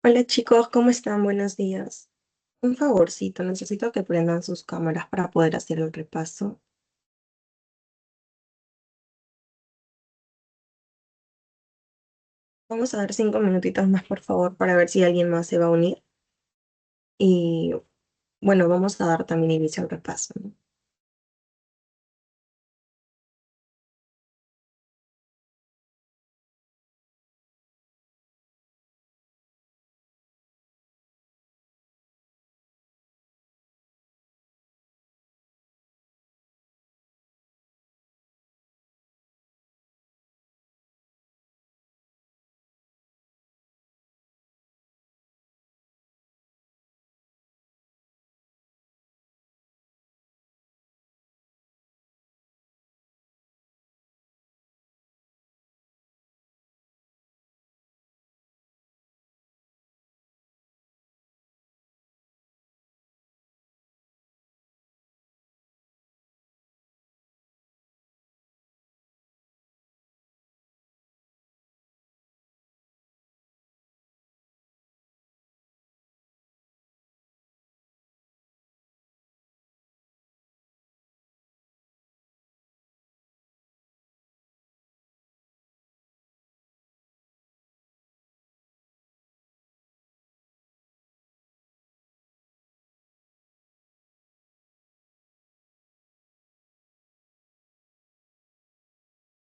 Hola chicos, ¿cómo están? Buenos días. Un favorcito, necesito que prendan sus cámaras para poder hacer el repaso. Vamos a dar 5 minutitos más, por favor, para ver si alguien más se va a unir. Y bueno, vamos a dar también inicio al repaso, ¿no?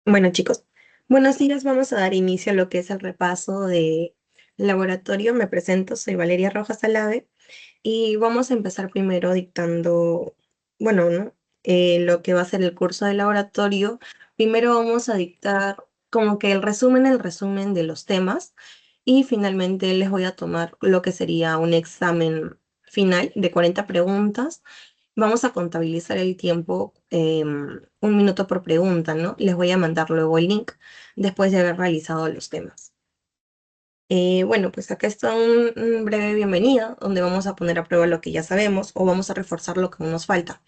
Bueno chicos, buenos días. Vamos a dar inicio a lo que es el repaso de laboratorio. Me presento, soy Valeria Rojas Alave. Y vamos a empezar primero dictando, bueno, ¿no? Lo que va a ser el curso de laboratorio. Primero vamos a dictar como que el resumen de los temas y finalmente les voy a tomar lo que sería un examen final de 40 preguntas. Vamos a contabilizar el tiempo, 1 minuto por pregunta, ¿no? Les voy a mandar luego el link después de haber realizado los temas. Bueno, pues acá está un breve bienvenida donde vamos a poner a prueba lo que ya sabemos o vamos a reforzar lo que aún nos falta.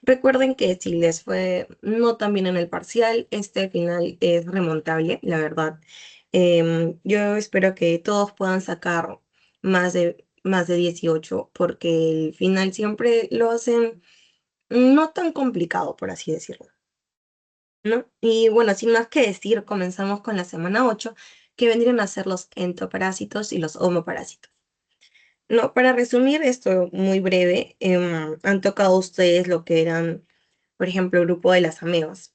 Recuerden que si les fue no tan bien en el parcial, este al final es remontable, la verdad. Yo espero que todos puedan sacar más de 18 porque el final siempre lo hacen no tan complicado, por así decirlo, ¿no? Y bueno, sin más que decir, comenzamos con la semana 8 que vendrían a ser los entoparásitos y los homoparásitos. No, para resumir esto muy breve, han tocado ustedes lo que eran, por ejemplo, el grupo de las amebas.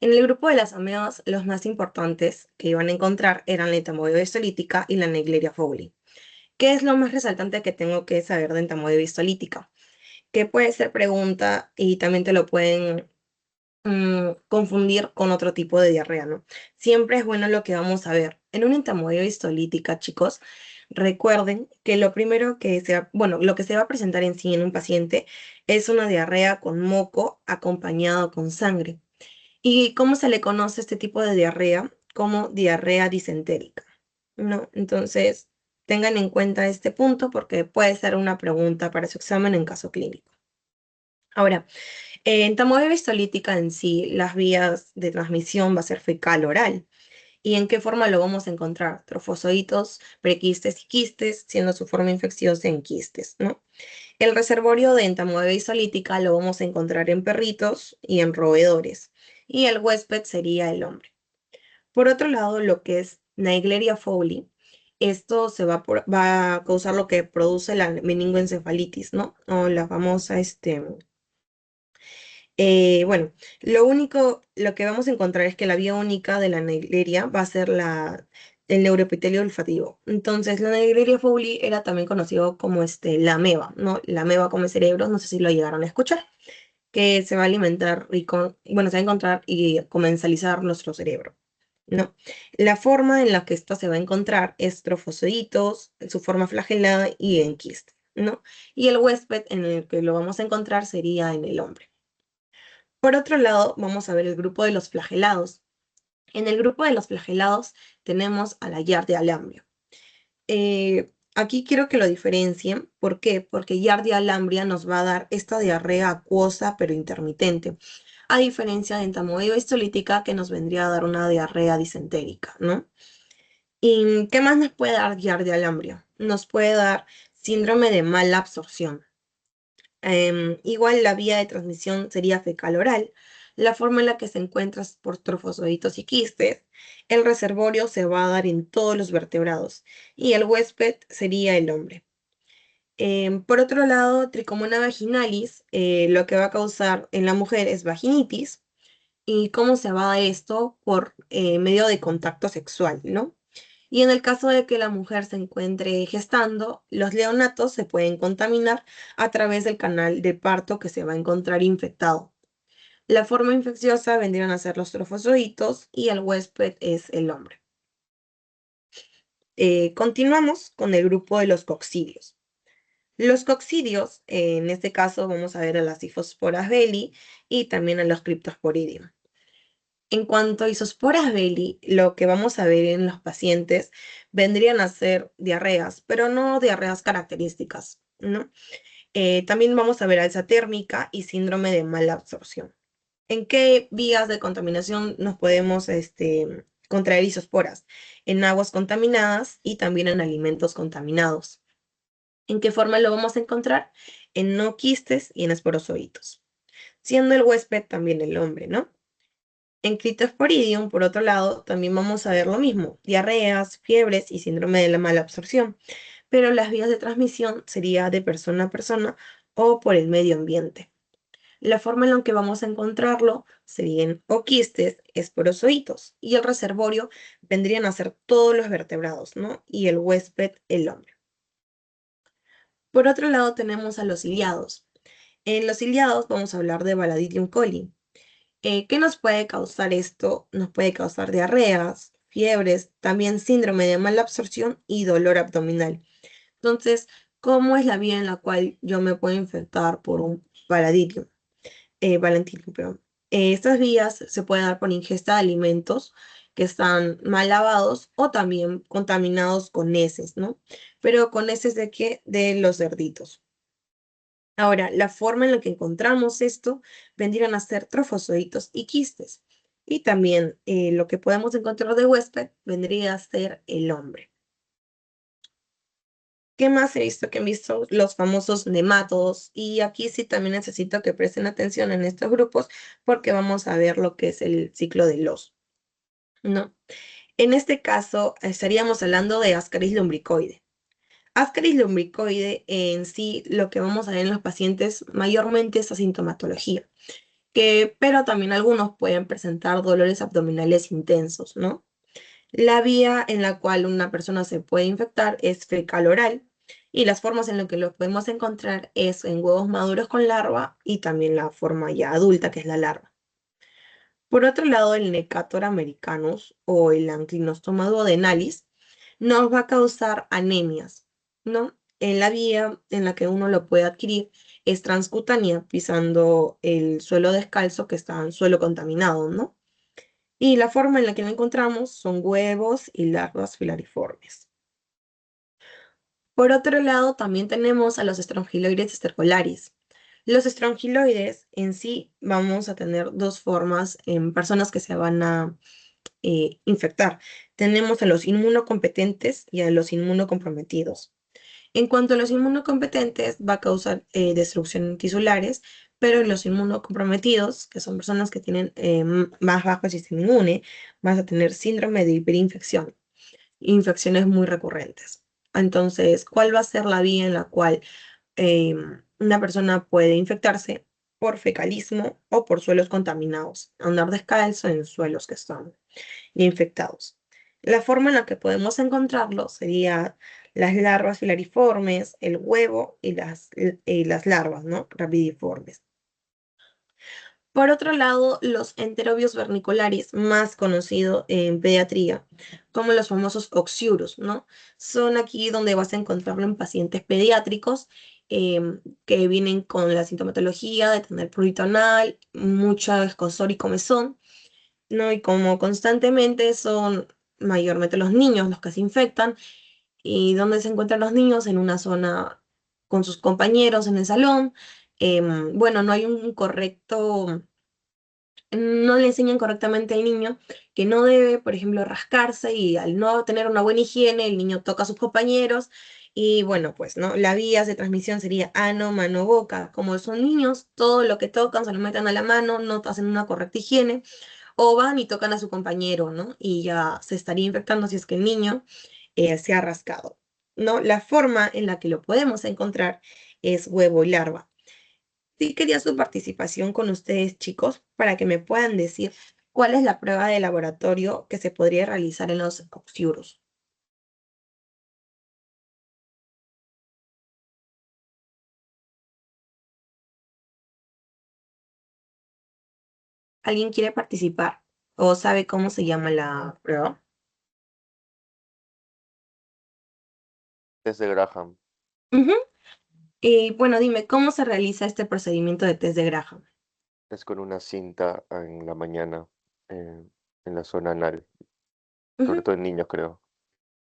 En el grupo de las amebas, los más importantes que iban a encontrar eran la entamoeba y la Naegleria fowlii. ¿Qué es lo más resaltante que tengo que saber de entamoeba? Que puede ser pregunta y también te lo pueden confundir con otro tipo de diarrea, ¿no? Siempre es bueno lo que vamos a ver. En una entamoeba histolítica, chicos, recuerden que lo primero que bueno, lo que se va a presentar en sí en un paciente es una diarrea con moco acompañado con sangre. ¿Y cómo se le conoce este tipo de diarrea? Como diarrea disentérica, ¿no? Entonces, tengan en cuenta este punto porque puede ser una pregunta para su examen en caso clínico. Ahora, en tamoeba histolítica en sí, las vías de transmisión va a ser fecal-oral. ¿Y en qué forma lo vamos a encontrar? Trofosoditos, prequistes y quistes, siendo su forma infecciosa en quistes, ¿no? El reservorio de entamoeba histolítica lo vamos a encontrar en perritos y en roedores. Y el huésped sería el hombre. Por otro lado, lo que es Naegleria fowlii, esto va a causar lo que produce la meningoencefalitis, ¿no? O la famosa, bueno, lo que vamos a encontrar es que la vía única de la Naegleria va a ser el neuroepitelio olfativo. Entonces, la Naegleria fowlii era también conocido como la ameba, ¿no? La ameba come cerebros, no sé si lo llegaron a escuchar, que se va a alimentar bueno, se va a encontrar y comensalizar nuestro cerebro, ¿no? La forma en la que esto se va a encontrar es trofosoditos, en su forma flagelada y en quiste, ¿no? Y el huésped en el que lo vamos a encontrar sería en el hombre. Por otro lado, vamos a ver el grupo de los flagelados. En el grupo de los flagelados tenemos a la Giardia lamblia. Aquí quiero que lo diferencien. ¿Por qué? Porque Giardia lamblia nos va a dar esta diarrea acuosa pero intermitente, a diferencia de entamoeba histolítica que nos vendría a dar una diarrea disentérica, ¿no? ¿Y qué más nos puede dar giardia alambria? Nos puede dar síndrome de mala absorción. Igual la vía de transmisión sería fecal-oral. La forma en la que se encuentra es por trofozoitos y quistes. El reservorio se va a dar en todos los vertebrados y el huésped sería el hombre. Por otro lado, tricomona vaginalis, lo que va a causar en la mujer es vaginitis. ¿Y cómo se va a dar esto? Por medio de contacto sexual, ¿no? Y en el caso de que la mujer se encuentre gestando, los neonatos se pueden contaminar a través del canal de parto que se va a encontrar infectado. La forma infecciosa vendrían a ser los trofozoitos y el huésped es el hombre. Continuamos con el grupo de los coccidios. Los coccidios, en este caso vamos a ver a las Isosporas belli y también a los Cryptosporidium. En cuanto a Isosporas belli, lo que vamos a ver en los pacientes vendrían a ser diarreas, pero no diarreas características, ¿no? También vamos a ver alza térmica y síndrome de mala absorción. ¿En qué vías de contaminación nos podemos contraer isosporas? En aguas contaminadas y también en alimentos contaminados. ¿En qué forma lo vamos a encontrar? En no quistes y en esporozoitos, siendo el huésped también el hombre, ¿no? En Cryptosporidium, por otro lado, también vamos a ver lo mismo, diarreas, fiebres y síndrome de la mala absorción, pero las vías de transmisión sería de persona a persona o por el medio ambiente. La forma en la que vamos a encontrarlo serían o quistes, esporozoitos, y el reservorio vendrían a ser todos los vertebrados, ¿no? Y el huésped, el hombre. Por otro lado, tenemos a los ciliados. En los ciliados vamos a hablar de Baladidium coli. ¿Qué nos puede causar esto? Nos puede causar diarreas, fiebres, también síndrome de mala absorción y dolor abdominal. Entonces, ¿cómo es la vía en la cual yo me puedo infectar por un Baladidium, perdón? Estas vías se pueden dar por ingesta de alimentos que están mal lavados o también contaminados con heces, ¿no? Pero con heces de qué? De los cerditos. Ahora, la forma en la que encontramos esto vendrían a ser trofozoitos y quistes. Y también lo que podemos encontrar de huésped vendría a ser el hombre. ¿Qué más he visto? Que han visto los famosos nematodos. Y aquí sí también necesito que presten atención en estos grupos porque vamos a ver lo que es el ciclo del oso, ¿no? En este caso estaríamos hablando de Ascaris lumbricoide. Ascaris lumbricoide en sí, lo que vamos a ver en los pacientes mayormente es asintomatología, pero también algunos pueden presentar dolores abdominales intensos, ¿no? La vía en la cual una persona se puede infectar es fecal oral y las formas en las que lo podemos encontrar es en huevos maduros con larva y también la forma ya adulta que es la larva. Por otro lado, el Necator americanus o el Ankylostoma duodenalis nos va a causar anemias, ¿no? En la vía en la que uno lo puede adquirir es transcutánea, pisando el suelo descalzo que está en suelo contaminado, ¿no? Y la forma en la que lo encontramos son huevos y larvas filariformes. Por otro lado, también tenemos a los estrongiloides estercolaris. Los estrongiloides en sí vamos a tener dos formas en personas que se van a infectar. Tenemos a los inmunocompetentes y a los inmunocomprometidos. En cuanto a los inmunocompetentes, va a causar destrucción tisulares, pero en los inmunocomprometidos, que son personas que tienen más bajo sistema inmune, vas a tener síndrome de hiperinfección, infecciones muy recurrentes. Entonces, ¿cuál va a ser la vía en la cual una persona puede infectarse? Por fecalismo o por suelos contaminados, andar descalzo en suelos que están infectados. La forma en la que podemos encontrarlo sería las larvas filariformes, el huevo y las larvas, ¿no? Rapidiformes. Por otro lado, los enterobios vernicularis, más conocidos en pediatría, como los famosos oxiurus, ¿no? Son aquí donde vas a encontrarlo en pacientes pediátricos que vienen con la sintomatología de tener prurito anal, mucho escozor y comezón, ¿no? Y como constantemente son mayormente los niños los que se infectan, ¿y dónde se encuentran los niños? En una zona con sus compañeros en el salón. Bueno, no hay un correcto no le enseñan correctamente al niño que no debe, por ejemplo, rascarse y al no tener una buena higiene, el niño toca a sus compañeros y bueno, pues, ¿no? La vía de transmisión sería ano, mano, boca. Como son niños, todo lo que tocan se lo meten a la mano, no hacen una correcta higiene o van y tocan a su compañero, ¿no? Y ya se estaría infectando si es que el niño se ha rascado, ¿no? La forma en la que lo podemos encontrar es huevo y larva. Sí quería su participación con ustedes, chicos, para que me puedan decir cuál es la prueba de laboratorio que se podría realizar en los oxiuros. ¿Alguien quiere participar o sabe cómo se llama la prueba? Desde Graham. Ujú. Y bueno, dime, ¿cómo se realiza este procedimiento de test de Graham? Es con una cinta en la mañana, eh, en la zona anal, sobre Ujú. todo en niños, creo.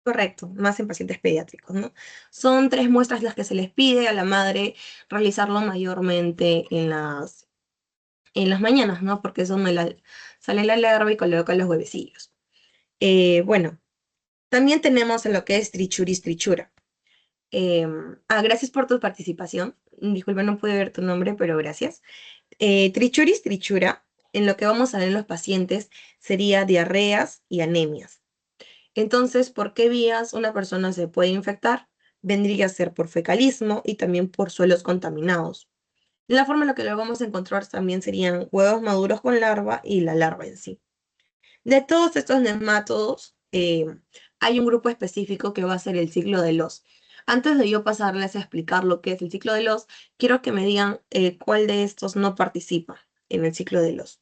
Correcto, más en pacientes pediátricos, ¿no? Son 3 muestras las que se les pide a la madre realizarlo mayormente en las mañanas, ¿no? Porque es donde sale la larva y coloca los huevecillos. Bueno, también tenemos lo que es trichuris trichura. Gracias por tu participación. Disculpa, no pude ver tu nombre, pero gracias. Trichuris trichura, en lo que vamos a ver en los pacientes, sería diarreas y anemias. Entonces, ¿por qué vías una persona se puede infectar? Vendría a ser por fecalismo y también por suelos contaminados. La forma en la que lo vamos a encontrar también serían huevos maduros con larva y la larva en sí. De todos estos nematodos, hay un grupo específico que va a ser el ciclo de los. Antes de yo pasarles a explicar lo que es el ciclo de los, quiero que me digan cuál de estos no participa en el ciclo de los.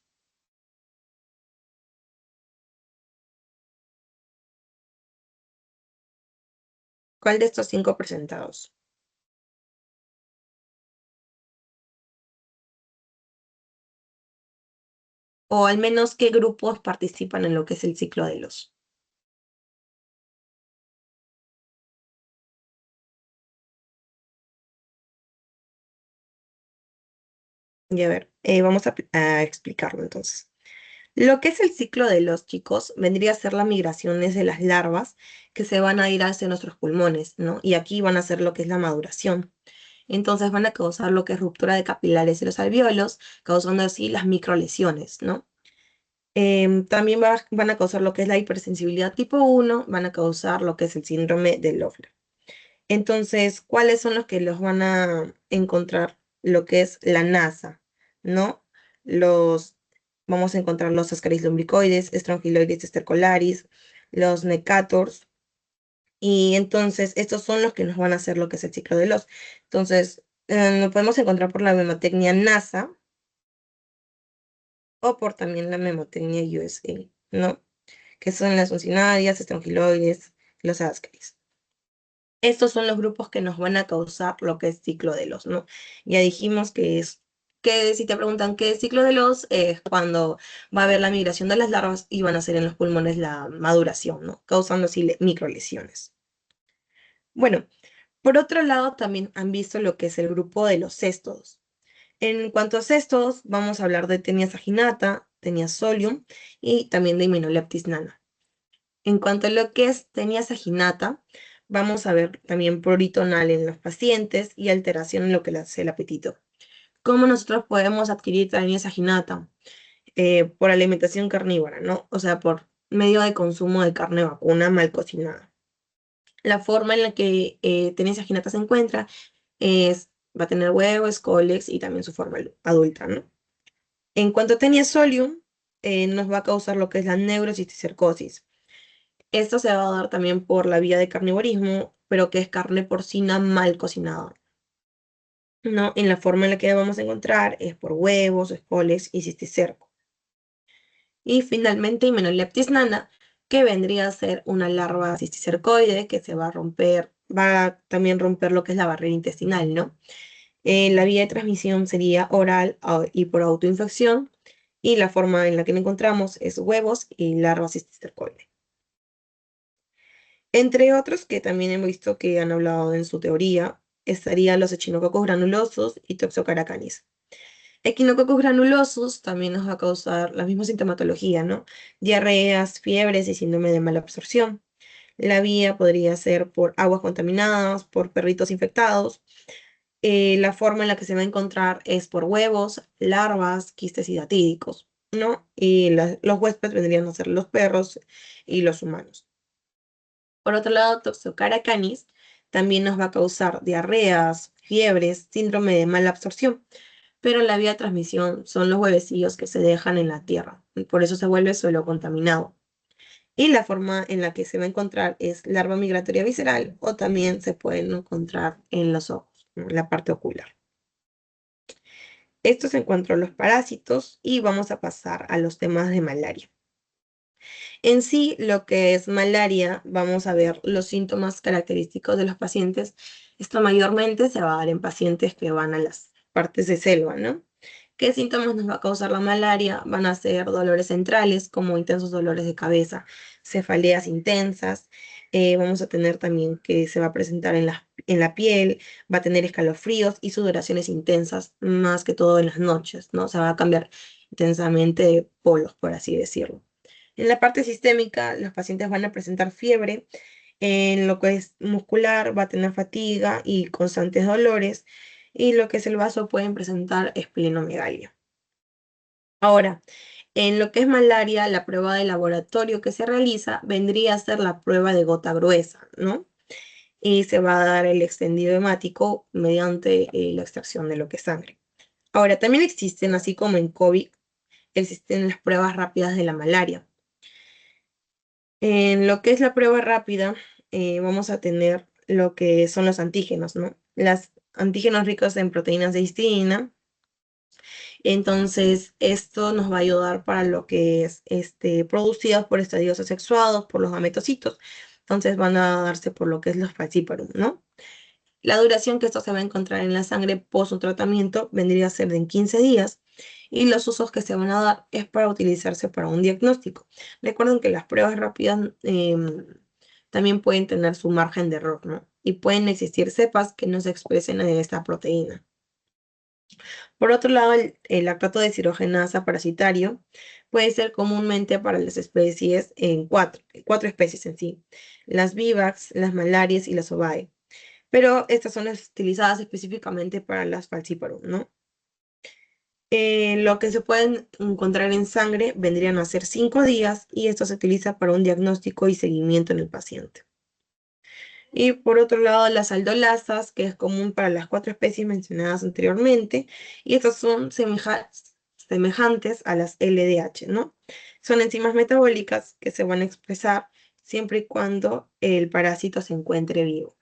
¿Cuál de estos 5 presentados? O al menos qué grupos participan en lo que es el ciclo de los. Y a ver, vamos a explicarlo entonces. Lo que es el ciclo de los chicos vendría a ser las migraciones de las larvas que se van a ir hacia nuestros pulmones, ¿no? Y aquí van a hacer lo que es la maduración. Entonces van a causar lo que es ruptura de capilares de los alvéolos, causando así las microlesiones, ¿no? También van a causar lo que es la hipersensibilidad tipo 1, van a causar lo que es el síndrome de Loeffler. Entonces, ¿cuáles son los que los van a encontrar? Lo que es la NASA, ¿no? Los, vamos a encontrar los Ascaris lumbricoides, Strongyloides estercolaris, los Necators, y entonces estos son los que nos van a hacer lo que es el ciclo de los. Entonces, lo podemos encontrar por la memotecnia NASA o por también la memotecnia USA, ¿no? Que son las uncinarias, estrongiloides, los ascaris. Estos son los grupos que nos van a causar lo que es ciclo de los, ¿no? Ya dijimos que si te preguntan qué es ciclo de los, es cuando va a haber la migración de las larvas y van a ser en los pulmones la maduración, ¿no? Causando así microlesiones. Bueno, por otro lado, también han visto lo que es el grupo de los céstodos. En cuanto a céstodos, vamos a hablar de Tenia saginata, Tenia solium y también de Hymenopleptis nana. En cuanto a lo que es Tenia saginata, vamos a ver también prurito anal en los pacientes y alteración en lo que es el apetito. ¿Cómo nosotros podemos adquirir Tenia saginata? Por alimentación carnívora, ¿no? O sea, por medio de consumo de carne vacuna mal cocinada. La forma en la que Tenia saginata se encuentra va a tener huevos, cólex y también su forma adulta, ¿no? En cuanto a Tenia solium, nos va a causar lo que es la neurocisticercosis. Esto se va a dar también por la vía de carnivorismo, pero que es carne porcina mal cocinada, ¿no? En la forma en la que vamos a encontrar es por huevos, escoles y cisticerco. Y finalmente, Hymenopleptis nana, que vendría a ser una larva cisticercoide que se va a romper, va a también romper lo que es la barrera intestinal, ¿no? La vía de transmisión sería oral y por autoinfección, y la forma en la que lo encontramos es huevos y larvas cisticercoide. Entre otros que también hemos visto que han hablado en su teoría, estarían los echinococos granulosos y Toxocaracanis. Echinococcus granulosus también nos va a causar la misma sintomatología, ¿no? Diarreas, fiebres y síndrome de mala absorción. La vía podría ser por aguas contaminadas, por perritos infectados. La forma en la que se va a encontrar es por huevos, larvas, quistes y datídicos, ¿no? Y los huéspedes vendrían a ser los perros y los humanos. Por otro lado, Toxocara canis también nos va a causar diarreas, fiebres, síndrome de mala absorción, pero la vía de transmisión son los huevecillos que se dejan en la tierra, y por eso se vuelve suelo contaminado. Y la forma en la que se va a encontrar es larva migratoria visceral o también se pueden encontrar en los ojos, ¿no? En la parte ocular. Estos encuentran los parásitos y vamos a pasar a los temas de malaria. En sí, lo que es malaria, vamos a ver los síntomas característicos de los pacientes. Esto mayormente se va a dar en pacientes que van a las partes de selva, ¿no? ¿Qué síntomas nos va a causar la malaria? Van a ser dolores centrales, como intensos dolores de cabeza, cefaleas intensas. Vamos a tener también que se va a presentar en la piel, va a tener escalofríos y sudoraciones intensas, más que todo en las noches, ¿no? Se va a cambiar intensamente de polos, por así decirlo. En la parte sistémica, los pacientes van a presentar fiebre. En lo que es muscular, va a tener fatiga y constantes dolores. Y lo que es el vaso, pueden presentar esplenomegalia. Ahora, en lo que es malaria, la prueba de laboratorio que se realiza vendría a ser la prueba de gota gruesa, ¿no? Y se va a dar el extendido hemático mediante la extracción de lo que es sangre. Ahora, también existen, así como en COVID, existen las pruebas rápidas de la malaria. En lo que es la prueba rápida, vamos a tener lo que son los antígenos, ¿no? Los antígenos ricos en proteínas de histamina. Entonces, esto nos va a ayudar para lo que es producidos por estadios asexuados, por los gametocitos. Entonces, van a darse por lo que es los falciparum, ¿no? La duración que esto se va a encontrar en la sangre post un tratamiento vendría a ser de en 15 días y los usos que se van a dar es para utilizarse para un diagnóstico. Recuerden que las pruebas rápidas también pueden tener su margen de error, ¿no? Y pueden existir cepas que no se expresen en esta proteína. Por otro lado, el lactato deshidrogenasa parasitario puede ser comúnmente para las especies en cuatro especies en sí: las vivax, las malarias y las ovae. Pero estas son utilizadas específicamente para las falciparum, ¿no? Lo que se pueden encontrar en sangre vendrían a ser 5 días y esto se utiliza para un diagnóstico y seguimiento en el paciente. Y por otro lado, las aldolasas, que es común para las cuatro especies mencionadas anteriormente, y estas son semejantes a las LDH, ¿no? Son enzimas metabólicas que se van a expresar siempre y cuando el parásito se encuentre vivo.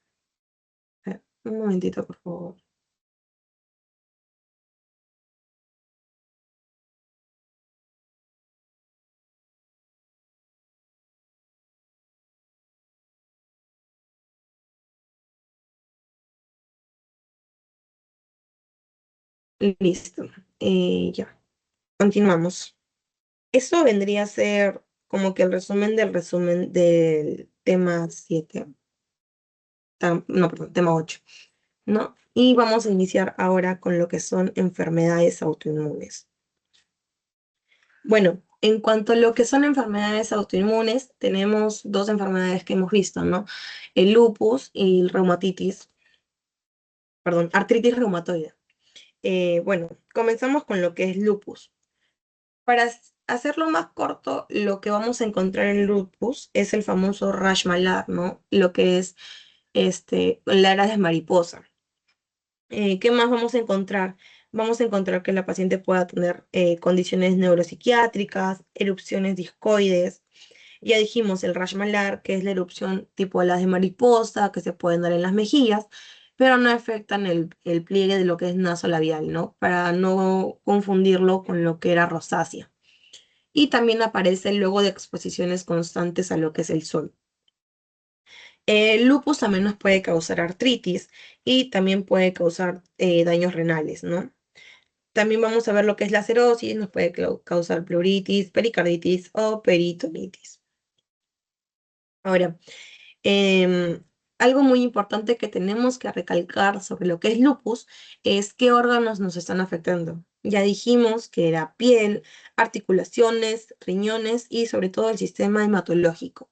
Un momentito, por favor. Listo. Ya, continuamos. Eso vendría a ser como que el resumen del tema 7. No, perdón, tema 8, ¿no? Y vamos a iniciar ahora con lo que son enfermedades autoinmunes. Bueno, en cuanto a lo que son enfermedades autoinmunes, tenemos dos enfermedades que hemos visto, ¿no? El lupus y el reumatitis, perdón, artritis reumatoide. Bueno, comenzamos con lo que es lupus. Para hacerlo más corto, lo que vamos a encontrar en lupus es el famoso rash malar, ¿no? Lo que es la de mariposa. ¿Qué más vamos a encontrar? Vamos a encontrar que la paciente pueda tener condiciones neuropsiquiátricas, erupciones discoides. Ya dijimos el rash malar, que es la erupción tipo alas de mariposa, que se pueden dar en las mejillas, pero no afectan el pliegue de lo que es nasolabial, ¿no? Para no confundirlo con lo que era rosácea. Y también aparece luego de exposiciones constantes a lo que es el sol. El lupus también nos puede causar artritis y también puede causar daños renales, ¿no? También vamos a ver lo que es la cirrosis, nos puede causar pleuritis, pericarditis o peritonitis. Ahora, algo muy importante que tenemos que recalcar sobre lo que es lupus es qué órganos nos están afectando. Ya dijimos que era piel, articulaciones, riñones y sobre todo el sistema hematológico.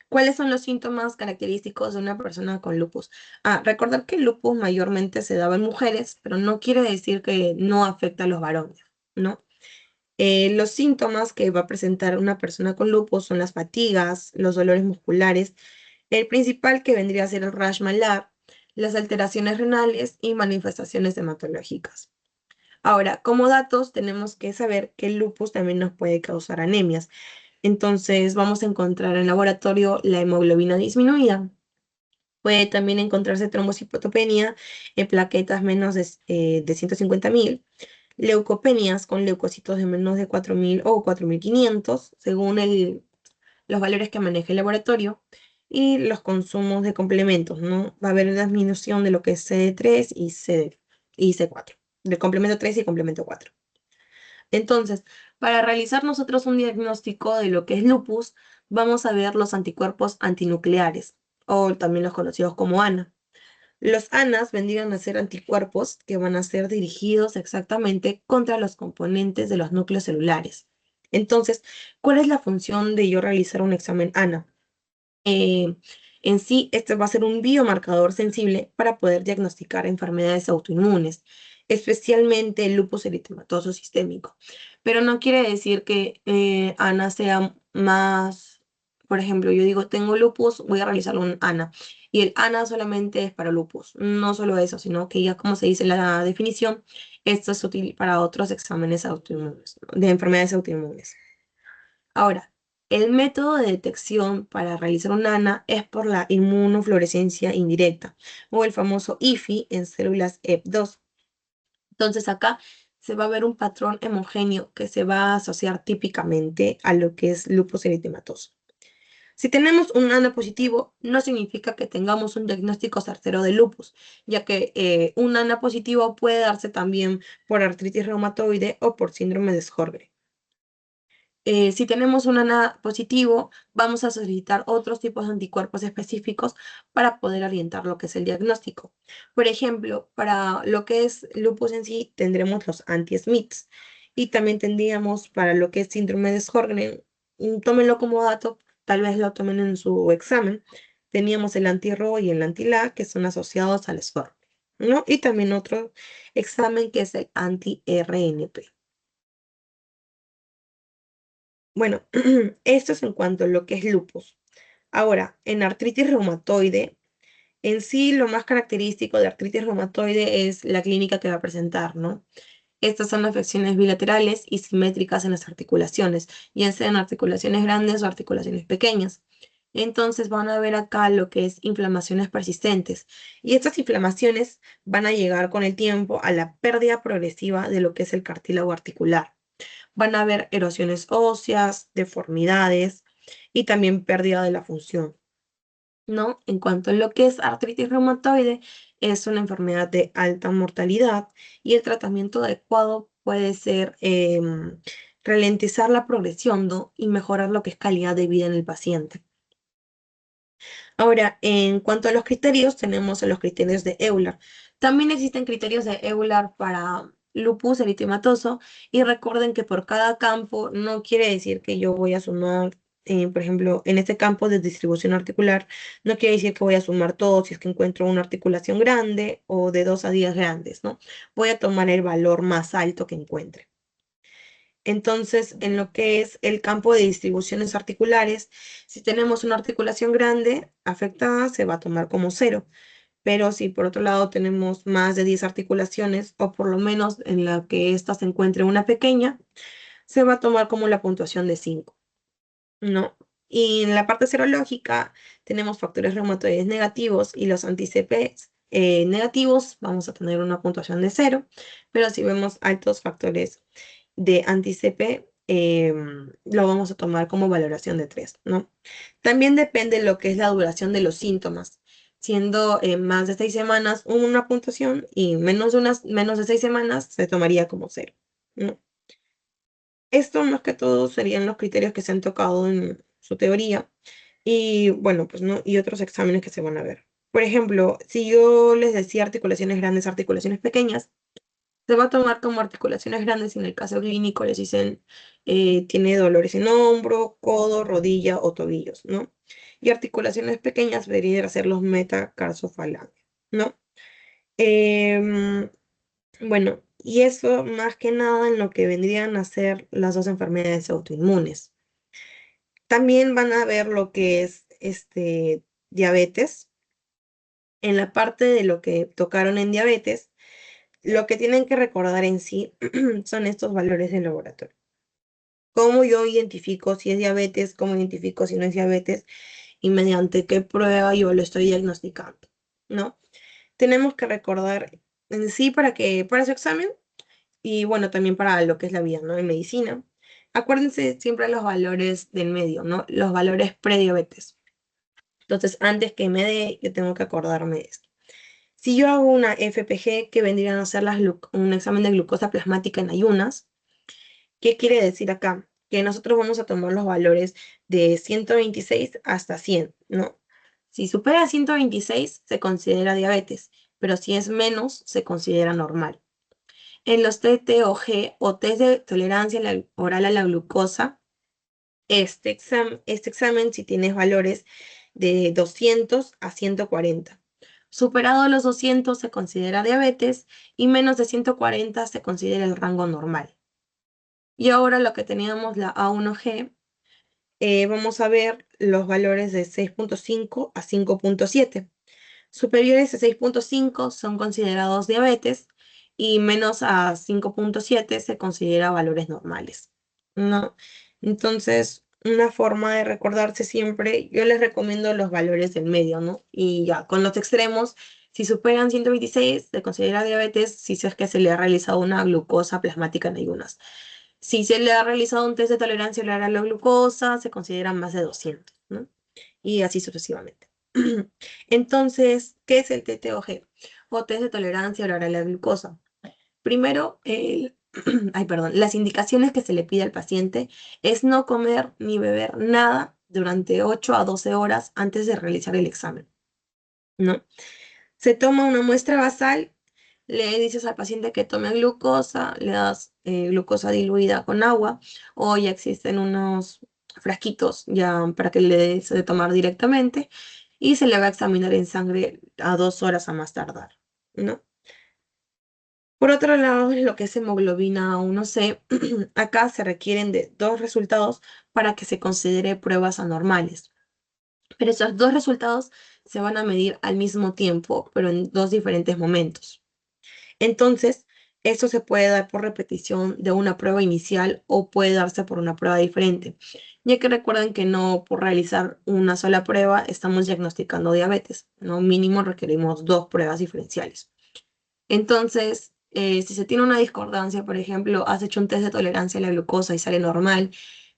¿Cuáles son los síntomas característicos de una persona con lupus? Recordar que el lupus mayormente se daba en mujeres, pero no quiere decir que no afecta a los varones, ¿no? Los síntomas que va a presentar una persona con lupus son las fatigas, los dolores musculares, el principal que vendría a ser el rash malar, las alteraciones renales y manifestaciones hematológicas. Ahora, como datos, tenemos que saber que el lupus también nos puede causar anemias. Entonces, vamos a encontrar en laboratorio la hemoglobina disminuida. Puede también encontrarse trombocitopenia en plaquetas menos de 150.000, leucopenias con leucocitos de menos de 4.000 o 4.500, según los valores que maneja el laboratorio, y los consumos de complementos, ¿no? Va a haber una disminución de lo que es CD3 y C4, del complemento 3 y complemento 4. Entonces, para realizar nosotros un diagnóstico de lo que es lupus, vamos a ver los anticuerpos antinucleares, o también los conocidos como ANA. Los ANAs vendrían a ser anticuerpos que van a ser dirigidos exactamente contra los componentes de los núcleos celulares. Entonces, ¿cuál es la función de yo realizar un examen ANA? Eh, en sí, este va a ser un biomarcador sensible para poder diagnosticar enfermedades autoinmunes, especialmente el lupus eritematoso sistémico. Pero no quiere decir que ANA sea más, por ejemplo, yo digo, tengo lupus, voy a realizar un ANA. Y el ANA solamente es para lupus. No solo eso, sino que ya como se dice en la definición, esto es útil para otros exámenes autoinmunes, de enfermedades autoinmunes. Ahora, el método de detección para realizar un ANA es por la inmunofluorescencia indirecta o el famoso IFI en células EP2. Entonces acá se va a ver un patrón homogéneo que se va a asociar típicamente a lo que es lupus eritematoso. Si tenemos un ANA positivo, no significa que tengamos un diagnóstico certero de lupus, ya que un ANA positivo puede darse también por artritis reumatoide o por síndrome de Sjögren. Si tenemos un ANA positivo, vamos a solicitar otros tipos de anticuerpos específicos para poder orientar lo que es el diagnóstico. Por ejemplo, para lo que es lupus en sí, tendremos los anti-Smiths y también tendríamos para lo que es síndrome de Sjögren, tómenlo como dato, tal vez lo tomen en su examen. Teníamos el anti-Ro y el anti-La que son asociados al Sjögren, ¿no? Y también otro examen que es el anti-RNP. Bueno, esto es en cuanto a lo que es lupus. Ahora, en artritis reumatoide, en sí lo más característico de artritis reumatoide es la clínica que va a presentar, ¿no? Estas son afecciones bilaterales y simétricas en las articulaciones, ya sean articulaciones grandes o articulaciones pequeñas. Entonces van a ver acá lo que es inflamaciones persistentes. Y estas inflamaciones van a llegar con el tiempo a la pérdida progresiva de lo que es el cartílago articular. Van a haber erosiones óseas, deformidades y también pérdida de la función, ¿no? En cuanto a lo que es artritis reumatoide, es una enfermedad de alta mortalidad y el tratamiento adecuado puede ser ralentizar la progresión, ¿no? Y mejorar lo que es calidad de vida en el paciente. Ahora, en cuanto a los criterios, tenemos los criterios de Euler. También existen criterios de Euler para lupus eritematoso y recuerden que por cada campo no quiere decir que yo voy a sumar, por ejemplo, en este campo de distribución articular, no quiere decir que voy a sumar todo si es que encuentro una articulación grande o de 2 a 10 grandes, ¿no? Voy a tomar el valor más alto que encuentre. Entonces, en lo que es el campo de distribuciones articulares, si tenemos una articulación grande afectada, se va a tomar como cero. Pero si por otro lado tenemos más de 10 articulaciones, o por lo menos en la que ésta se encuentre una pequeña, se va a tomar como la puntuación de 5, ¿no? Y en la parte serológica tenemos factores reumatoides negativos y los anti-CP negativos, vamos a tener una puntuación de cero, pero si vemos altos factores de anti-CP, lo vamos a tomar como valoración de 3, ¿no? También depende lo que es la duración de los síntomas, siendo más de 6 semanas una puntuación y menos de 6 semanas se tomaría como cero, ¿no? Esto más que todo serían los criterios que se han tocado en su teoría y bueno, pues no, y otros exámenes que se van a ver. Por ejemplo, si yo les decía articulaciones grandes, articulaciones pequeñas, Se va a tomar como articulaciones grandes. En el caso clínico les dicen, tiene dolores en hombro, codo, rodilla o tobillos, ¿no? Y articulaciones pequeñas deberían ser los metacarsofalanges, ¿no? Em, bueno, y eso más que nada en lo que vendrían a ser las dos enfermedades autoinmunes. También van a ver lo que es diabetes. En la parte de lo que tocaron en diabetes, lo que tienen que recordar en sí son estos valores de laboratorio. ¿Cómo yo identifico si es diabetes? ¿Cómo identifico si no es diabetes? Y mediante qué prueba yo lo estoy diagnosticando, ¿no? Tenemos que recordar en sí para su examen y bueno, también para lo que es la vida, ¿no? En medicina. Acuérdense siempre los valores del medio, ¿no? Los valores prediabetes. Entonces, antes que me dé, yo tengo que acordarme de esto. Si yo hago una FPG, que vendrían a ser un examen de glucosa plasmática en ayunas, ¿qué quiere decir acá? Que nosotros vamos a tomar los valores de 126 hasta 100, ¿no? Si supera 126, se considera diabetes, pero si es menos, se considera normal. En los TTOG o test de tolerancia oral a la glucosa, este examen si tienes valores de 200 a 140. Superado los 200 se considera diabetes y menos de 140 se considera el rango normal. Y ahora lo que teníamos la A1G, vamos a ver los valores de 6.5 a 5.7. Superiores a 6.5 son considerados diabetes y menos a 5.7 se considera valores normales, ¿no? Entonces, una forma de recordarse siempre, yo les recomiendo los valores del medio, ¿no? Y ya, con los extremos, si superan 126, se considera diabetes si es que se le ha realizado una glucosa plasmática en ayunas. Si se le ha realizado un test de tolerancia oral a la glucosa, se considera más de 200, ¿no? Y así sucesivamente. Entonces, ¿qué es el TTOG? O test de tolerancia oral a la glucosa. Primero, ay, perdón, las indicaciones que se le pide al paciente es no comer ni beber nada durante 8 a 12 horas antes de realizar el examen, ¿no? Se toma una muestra basal, le dices al paciente que tome glucosa, le das glucosa diluida con agua, o ya existen unos frasquitos ya para que le des de tomar directamente, y se le va a examinar en sangre a 2 horas a más tardar, ¿no? Por otro lado, lo que es hemoglobina A1C, acá se requieren de dos resultados para que se considere pruebas anormales. Pero esos dos resultados se van a medir al mismo tiempo, pero en dos diferentes momentos. Entonces, esto se puede dar por repetición de una prueba inicial o puede darse por una prueba diferente, ya que recuerden que no por realizar una sola prueba estamos diagnosticando diabetes, ¿no? Mínimo requerimos dos pruebas diferenciales. Entonces, si se tiene una discordancia, por ejemplo, has hecho un test de tolerancia a la glucosa y sale normal,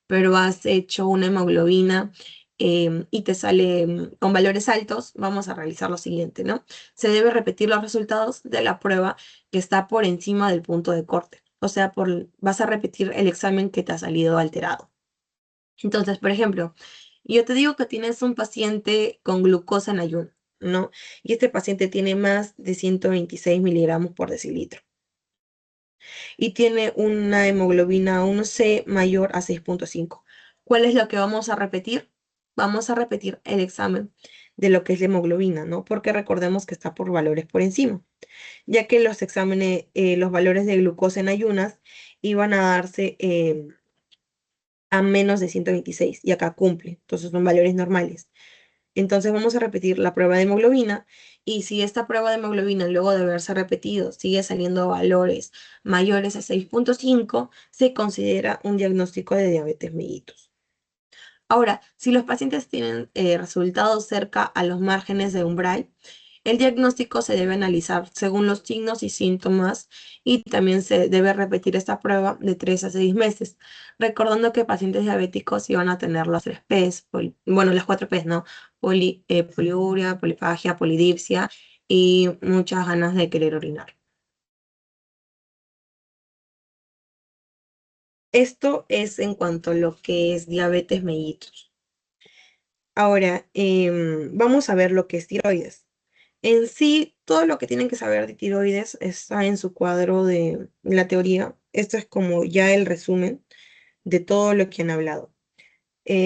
pero has hecho una hemoglobina y te sale con valores altos, vamos a realizar lo siguiente, ¿no? Se debe repetir los resultados de la prueba que está por encima del punto de corte. O sea, vas a repetir el examen que te ha salido alterado. Entonces, por ejemplo, yo te digo que tienes un paciente con glucosa en ayuno, ¿no? Y este paciente tiene más de 126 miligramos por decilitro y tiene una hemoglobina 1C mayor a 6.5. ¿Cuál es lo que vamos a repetir? Vamos a repetir el examen de lo que es la hemoglobina, ¿no? Porque recordemos que está por valores por encima, ya que los exámenes, los valores de glucosa en ayunas iban a darse a menos de 126 y acá cumple, entonces son valores normales. Entonces vamos a repetir la prueba de hemoglobina y si esta prueba de hemoglobina luego de haberse repetido sigue saliendo valores mayores a 6.5, se considera un diagnóstico de diabetes mellitus. Ahora, si los pacientes tienen resultados cerca a los márgenes de umbral, el diagnóstico se debe analizar según los signos y síntomas y también se debe repetir esta prueba de 3 a 6 meses, recordando que pacientes diabéticos iban a tener los 3 Ps, bueno, las 4 Ps, ¿no? Poliuria, polifagia, polidipsia y muchas ganas de querer orinar. Esto es en cuanto a lo que es diabetes mellitus. Ahora, vamos a ver lo que es tiroides. En sí, todo lo que tienen que saber de tiroides está en su cuadro de la teoría. Esto es como ya el resumen de todo lo que han hablado.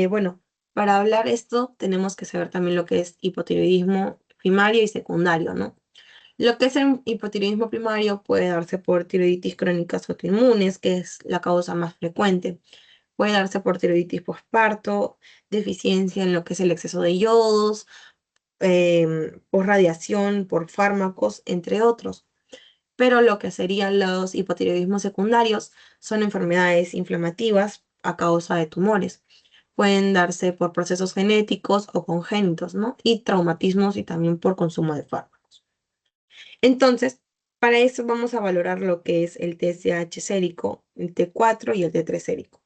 Bueno, para hablar esto tenemos que saber también lo que es hipotiroidismo primario y secundario, ¿no? Lo que es el hipotiroidismo primario puede darse por tiroiditis crónicas autoinmunes, que es la causa más frecuente. Puede darse por tiroiditis posparto, deficiencia en lo que es el exceso de yodos, por radiación, por fármacos, entre otros. Pero lo que serían los hipotiroidismos secundarios son enfermedades inflamativas a causa de tumores. Pueden darse por procesos genéticos o congénitos, ¿no? Y traumatismos y también por consumo de fármacos. Entonces, para eso vamos a valorar lo que es el TSH sérico, el T4 y el T3 sérico,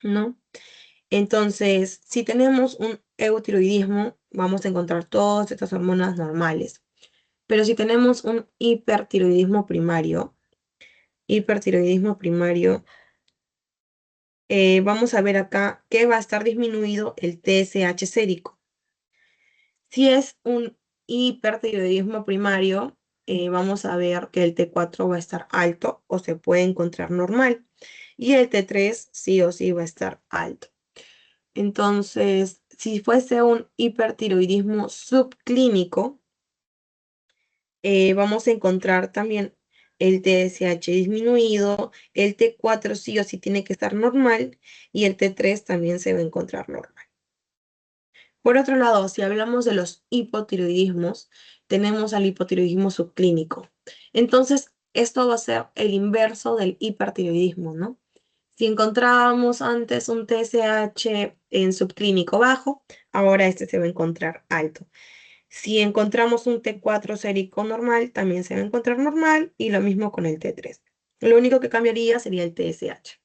¿no? Entonces, si tenemos un eutiroidismo, vamos a encontrar todas estas hormonas normales. Pero si tenemos un hipertiroidismo primario, vamos a ver acá que va a estar disminuido el TSH sérico. Si es un hipertiroidismo primario, vamos a ver que el T4 va a estar alto o se puede encontrar normal. Y el T3 sí o sí va a estar alto. Entonces, si fuese un hipertiroidismo subclínico, vamos a encontrar también el TSH disminuido, el T4 sí o sí tiene que estar normal y el T3 también se va a encontrar normal. Por otro lado, si hablamos de los hipotiroidismos, tenemos al hipotiroidismo subclínico. Entonces, esto va a ser el inverso del hipertiroidismo, ¿no? Si encontrábamos antes un TSH en subclínico bajo, ahora este se va a encontrar alto. Si encontramos un T4 sérico normal, también se va a encontrar normal y lo mismo con el T3. Lo único que cambiaría sería el TSH.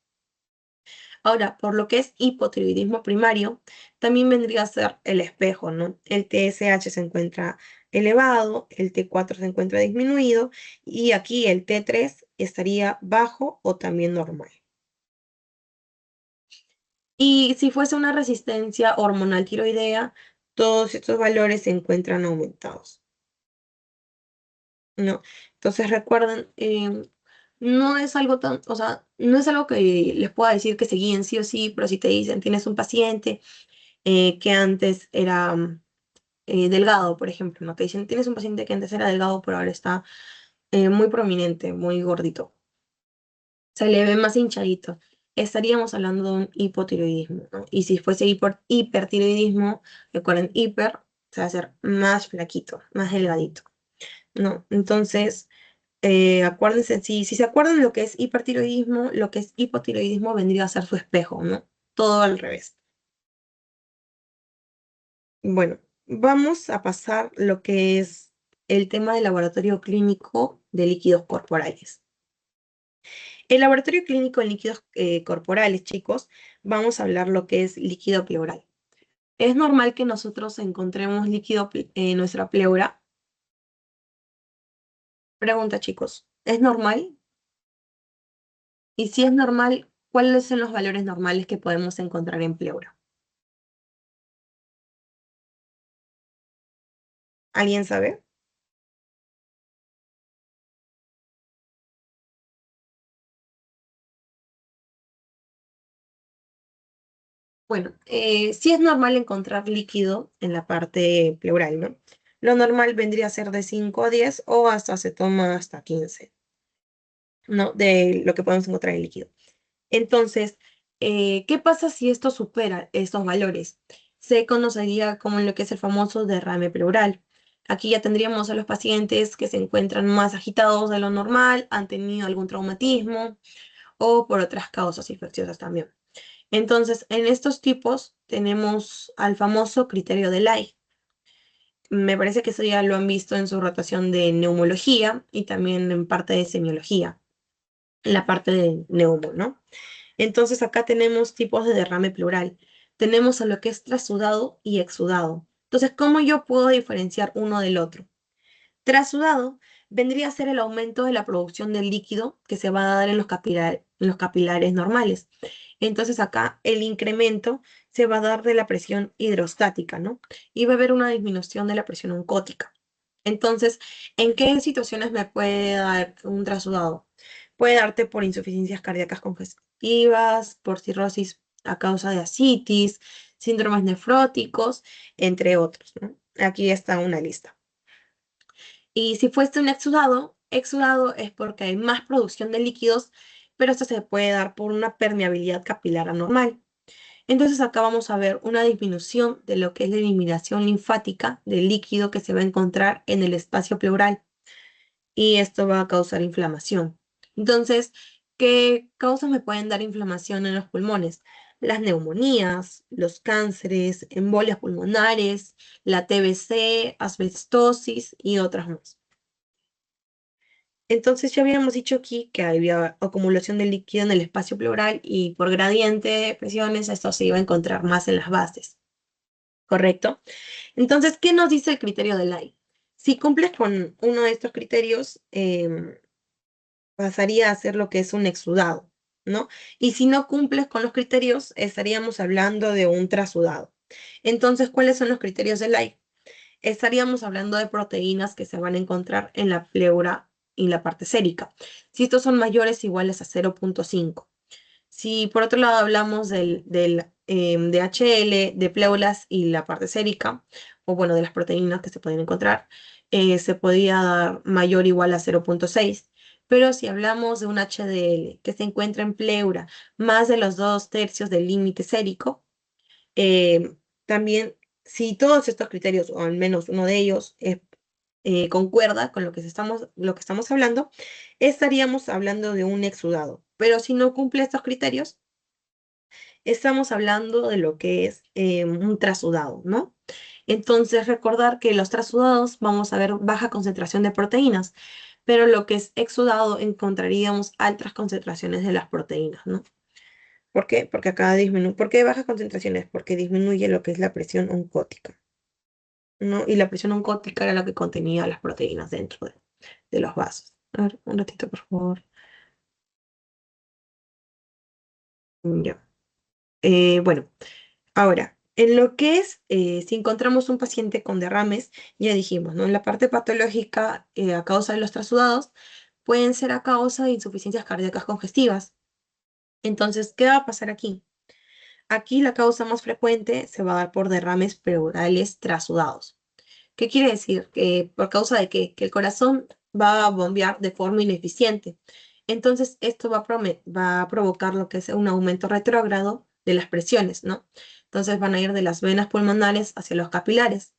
Ahora, por lo que es hipotiroidismo primario, también vendría a ser el espejo, ¿no? El TSH se encuentra elevado, el T4 se encuentra disminuido y aquí el T3 estaría bajo o también normal. Y si fuese una resistencia hormonal tiroidea, todos estos valores se encuentran aumentados, ¿no? Entonces recuerden, no es algo tan, o sea, no es algo que les pueda decir que se guíen sí o sí, pero si te dicen, tienes un paciente que antes era delgado, por ejemplo, ¿no? Te dicen, tienes un paciente que antes era delgado, pero ahora está muy prominente, muy gordito, se le ve más hinchadito. Estaríamos hablando de un hipotiroidismo, ¿no? Y si fuese hipertiroidismo, recuerden, hiper se va a hacer más flaquito, más delgadito, ¿no? Entonces, acuérdense, si se acuerdan lo que es hipertiroidismo, lo que es hipotiroidismo vendría a ser su espejo, ¿no? Todo al revés. Bueno, vamos a pasar lo que es el tema del laboratorio clínico de líquidos corporales. El laboratorio clínico en líquidos corporales, chicos, vamos a hablar lo que es líquido pleural. ¿Es normal que nosotros encontremos líquido en nuestra pleura? Pregunta, chicos, ¿es normal? Y si es normal, ¿cuáles son los valores normales que podemos encontrar en pleura? ¿Alguien sabe? Bueno, sí es normal encontrar líquido en la parte pleural, ¿no? Lo normal vendría a ser de 5 a 10 o hasta se toma hasta 15, ¿no? De lo que podemos encontrar en líquido. Entonces, ¿qué pasa si esto supera estos valores? Se conocería como lo que es el famoso derrame pleural. Aquí ya tendríamos a los pacientes que se encuentran más agitados de lo normal, han tenido algún traumatismo o por otras causas infecciosas también. Entonces, en estos tipos tenemos al famoso criterio de Lai. Me parece que eso ya lo han visto en su rotación de neumología y también en parte de semiología, en la parte de neumo, ¿no? Entonces, acá tenemos tipos de derrame pleural. Tenemos a lo que es trasudado y exudado. Entonces, ¿cómo yo puedo diferenciar uno del otro? Trasudado vendría a ser el aumento de la producción del líquido que se va a dar en los capilares normales. Entonces acá el incremento se va a dar de la presión hidrostática, ¿no? Y va a haber una disminución de la presión oncótica. Entonces, ¿en qué situaciones me puede dar un trasudado? Puede darte por insuficiencias cardíacas congestivas, por cirrosis a causa de ascitis, síndromes nefróticos, entre otros, ¿no? Aquí está una lista. Y si fuese un exudado, exudado es porque hay más producción de líquidos, pero esto se puede dar por una permeabilidad capilar anormal. Entonces acá vamos a ver una disminución de lo que es la eliminación linfática del líquido que se va a encontrar en el espacio pleural y esto va a causar inflamación. Entonces, ¿qué causas me pueden dar inflamación en los pulmones? Las neumonías, los cánceres, embolias pulmonares, la TBC, asbestosis y otras más. Entonces ya habíamos dicho aquí que había acumulación de líquido en el espacio pleural y por gradiente de presiones esto se iba a encontrar más en las bases, ¿correcto? Entonces, ¿qué nos dice el criterio de Lai? Si cumples con uno de estos criterios, pasaría a ser lo que es un exudado, ¿no? Y si no cumples con los criterios, estaríamos hablando de un trasudado. Entonces, ¿cuáles son los criterios de Lai? Estaríamos hablando de proteínas que se van a encontrar en la pleura y la parte sérica. Si estos son mayores o iguales a 0,5. Si por otro lado hablamos del DHL, de pleuras y la parte sérica, o bueno, de las proteínas que se pueden encontrar, se podría dar mayor o igual a 0,6. Pero si hablamos de un HDL que se encuentra en pleura más de los 2/3 del límite sérico, eh, también, si todos estos criterios, o al menos uno de ellos, concuerda con lo que estamos hablando, estaríamos hablando de un exudado. Pero si no cumple estos criterios, estamos hablando de lo que es un trasudado, ¿no? Entonces, recordar que los trasudados vamos a ver baja concentración de proteínas, pero lo que es exudado encontraríamos altas concentraciones de las proteínas, ¿no? ¿Por qué? Porque acá disminuye. ¿Por qué bajas concentraciones? Porque disminuye lo que es la presión oncótica, ¿no? Y la presión oncótica era la que contenía las proteínas dentro de los vasos. A ver, un ratito, por favor. Ya. Bueno, ahora, en lo que es, si encontramos un paciente con derrames, ya dijimos, ¿no? En la parte patológica, a causa de los trasudados, pueden ser a causa de insuficiencias cardíacas congestivas. Entonces, ¿qué va a pasar aquí? Aquí la causa más frecuente se va a dar por derrames pleurales trasudados. ¿Qué quiere decir? Que por causa de qué? Que el corazón va a bombear de forma ineficiente. Entonces, esto va a provocar lo que es un aumento retrógrado de las presiones, ¿no? Entonces van a ir de las venas pulmonares hacia los capilares.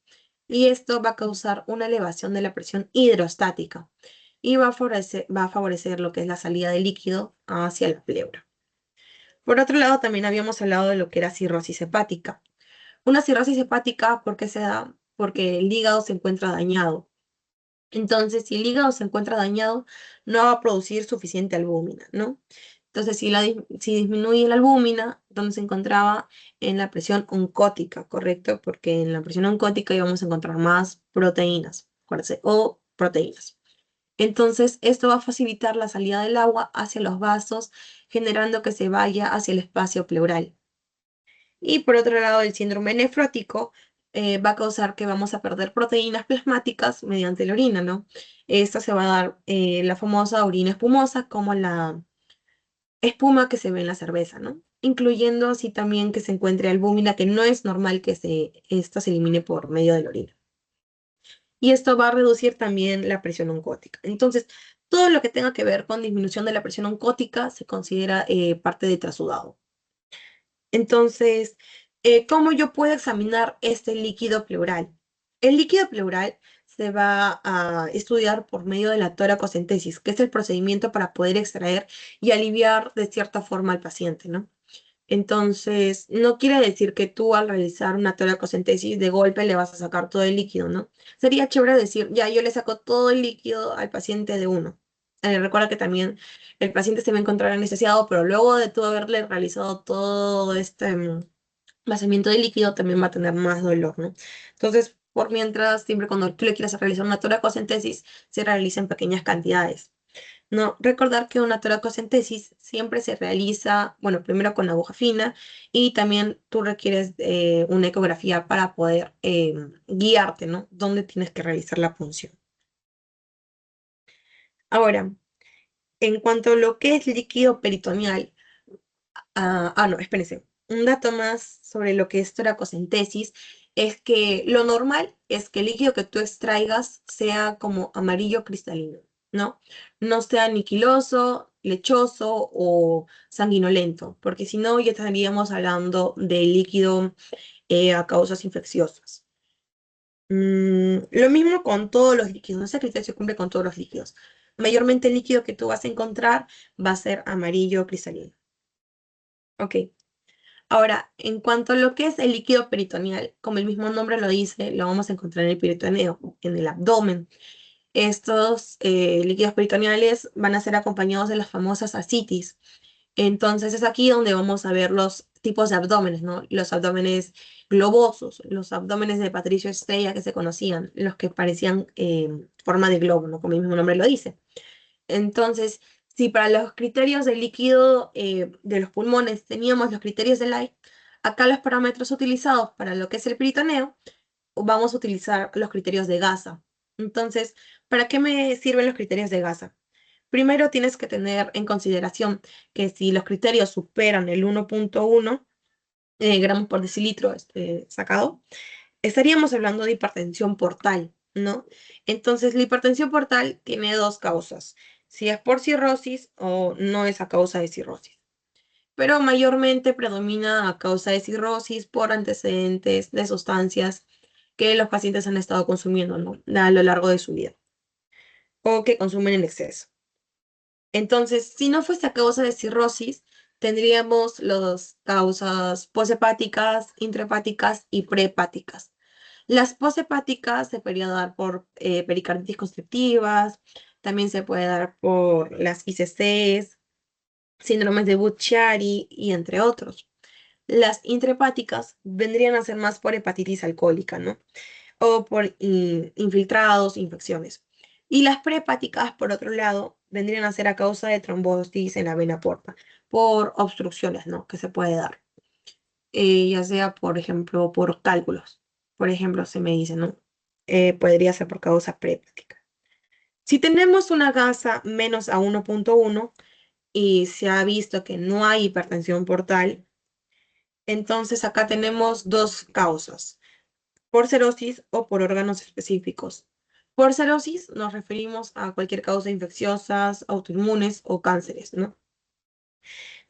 Y esto va a causar una elevación de la presión hidrostática y va a favorecer lo que es la salida de líquido hacia la pleura. Por otro lado, también habíamos hablado de lo que era cirrosis hepática. Una cirrosis hepática, ¿por qué se da? Porque el hígado se encuentra dañado. Entonces, si el hígado se encuentra dañado, no va a producir suficiente albúmina, ¿no? Entonces, si disminuye la albúmina, donde se encontraba en la presión oncótica, ¿correcto? Porque en la presión oncótica íbamos a encontrar más proteínas, acuérdense, o proteínas. Entonces, esto va a facilitar la salida del agua hacia los vasos, generando que se vaya hacia el espacio pleural. Y por otro lado, el síndrome nefrótico va a causar que vamos a perder proteínas plasmáticas mediante la orina, ¿no? Esta se va a dar la famosa orina espumosa, como la espuma que se ve en la cerveza, ¿no? Incluyendo así también que se encuentre albúmina, que no es normal que esta se elimine por medio de la orina. Y esto va a reducir también la presión oncótica. Entonces, todo lo que tenga que ver con disminución de la presión oncótica se considera parte de trasudado. Entonces, ¿cómo yo puedo examinar este líquido pleural? El líquido pleural se va a estudiar por medio de la toracocentesis, que es el procedimiento para poder extraer y aliviar de cierta forma al paciente, ¿no? Entonces, no quiere decir que tú al realizar una toracocentesis de golpe le vas a sacar todo el líquido, ¿no? Sería chévere decir, ya yo le saco todo el líquido al paciente de uno. Recuerda que también el paciente se va a encontrar anestesiado, pero luego de tú haberle realizado todo este vaciamiento de líquido, también va a tener más dolor, ¿no? Entonces, por mientras, siempre cuando tú le quieras realizar una toracocentesis, se realiza en pequeñas cantidades. ¿no? Recordar que una toracocentesis siempre se realiza, bueno, primero con aguja fina y también tú requieres una ecografía para poder guiarte, ¿no? Dónde tienes que realizar la punción. Ahora, en cuanto a lo que es líquido peritoneal, no, espérense. Un dato más sobre lo que es toracocentesis es que lo normal es que el líquido que tú extraigas sea como amarillo cristalino, ¿no? No sea aniquiloso, lechoso o sanguinolento, porque si no ya estaríamos hablando de líquido a causas infecciosas. Lo mismo con todos los líquidos, ese criterio se cumple con todos los líquidos. Mayormente el líquido que tú vas a encontrar va a ser amarillo cristalino. Ok. Ahora, en cuanto a lo que es el líquido peritoneal, como el mismo nombre lo dice, lo vamos a encontrar en el peritoneo, en el abdomen. Estos líquidos peritoneales van a ser acompañados de las famosas ascitis. Entonces es aquí donde vamos a ver los tipos de abdómenes, ¿no? Los abdómenes globosos, los abdómenes de Patricio Estrella que se conocían, los que parecían forma de globo, ¿no? Como el mismo nombre lo dice. Entonces, si para los criterios de líquido de los pulmones teníamos los criterios de Light, acá los parámetros utilizados para lo que es el peritoneo, vamos a utilizar los criterios de Gasa. Entonces, ¿para qué me sirven los criterios de Gasa? Primero tienes que tener en consideración que si los criterios superan el 1.1 gramos por decilitro sacado, estaríamos hablando de hipertensión portal, ¿no? Entonces, la hipertensión portal tiene dos causas, si es por cirrosis o no es a causa de cirrosis. Pero mayormente predomina a causa de cirrosis por antecedentes de sustancias que los pacientes han estado consumiendo, ¿no? A lo largo de su vida o que consumen en exceso. Entonces, si no fuese a causa de cirrosis, tendríamos las causas poshepáticas, intrahepáticas y prehepáticas. Las poshepáticas se podría dar por pericarditis constrictivas, también se puede dar por las ICCs, síndromes de Budd-Chiari y entre otros. Las intrahepáticas vendrían a ser más por hepatitis alcohólica, ¿no? O por infiltrados, infecciones. Y las prehepáticas, por otro lado, vendrían a ser a causa de trombosis en la vena porta, por obstrucciones, ¿no? Que se puede dar. Ya sea, por ejemplo, por cálculos. Por ejemplo, se me dice, ¿no? Podría ser por causa prehepática. Si tenemos una gasa menos a 1.1 y se ha visto que no hay hipertensión portal, entonces acá tenemos dos causas, por cirrosis o por órganos específicos. Por cirrosis nos referimos a cualquier causa infecciosas, autoinmunes o cánceres, ¿no?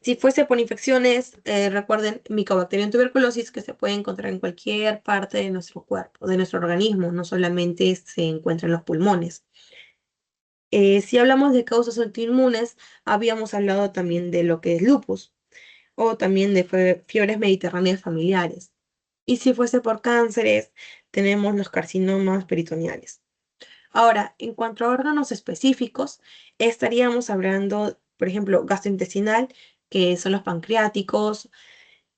Si fuese por infecciones, recuerden Mycobacterium tuberculosis que se puede encontrar en cualquier parte de nuestro cuerpo, de nuestro organismo, no solamente se encuentra en los pulmones. Si hablamos de causas autoinmunes, habíamos hablado también de lo que es lupus o también de fiebres mediterráneas familiares. Y si fuese por cánceres, tenemos los carcinomas peritoneales. Ahora, en cuanto a órganos específicos, estaríamos hablando, por ejemplo, gastrointestinal, que son los pancreáticos,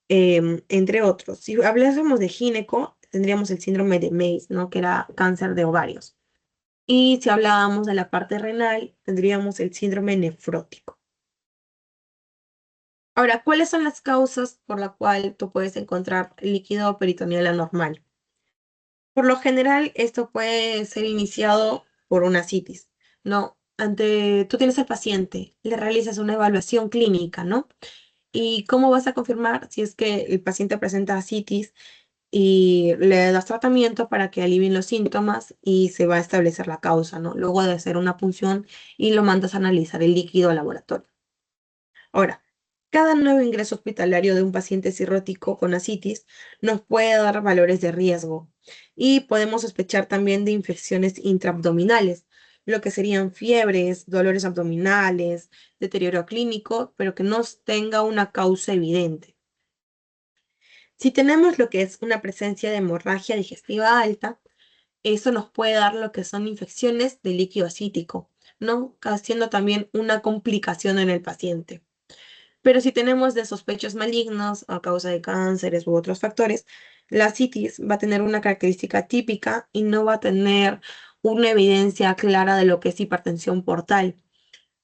entre otros. Si hablásemos de gineco, tendríamos el síndrome de Mace, ¿no? Que era cáncer de ovarios. Y si hablábamos de la parte renal, tendríamos el síndrome nefrótico. Ahora, ¿cuáles son las causas por la cual tú puedes encontrar líquido peritoneal anormal? Por lo general, esto puede ser iniciado por una citis, ¿no? Tú tienes al paciente, le realizas una evaluación clínica, ¿no? ¿Y cómo vas a confirmar si es que el paciente presenta citis y le das tratamiento para que alivien los síntomas y se va a establecer la causa, ¿no? Luego de hacer una punción y lo mandas a analizar el líquido al laboratorio. Ahora, cada nuevo ingreso hospitalario de un paciente cirrótico con ascitis nos puede dar valores de riesgo y podemos sospechar también de infecciones intraabdominales, lo que serían fiebres, dolores abdominales, deterioro clínico, pero que no tenga una causa evidente. Si tenemos lo que es una presencia de hemorragia digestiva alta, eso nos puede dar lo que son infecciones de líquido ascítico, ¿no? Haciendo también una complicación en el paciente. Pero si tenemos de sospechos malignos a causa de cánceres u otros factores, la citis va a tener una característica típica y no va a tener una evidencia clara de lo que es hipertensión portal.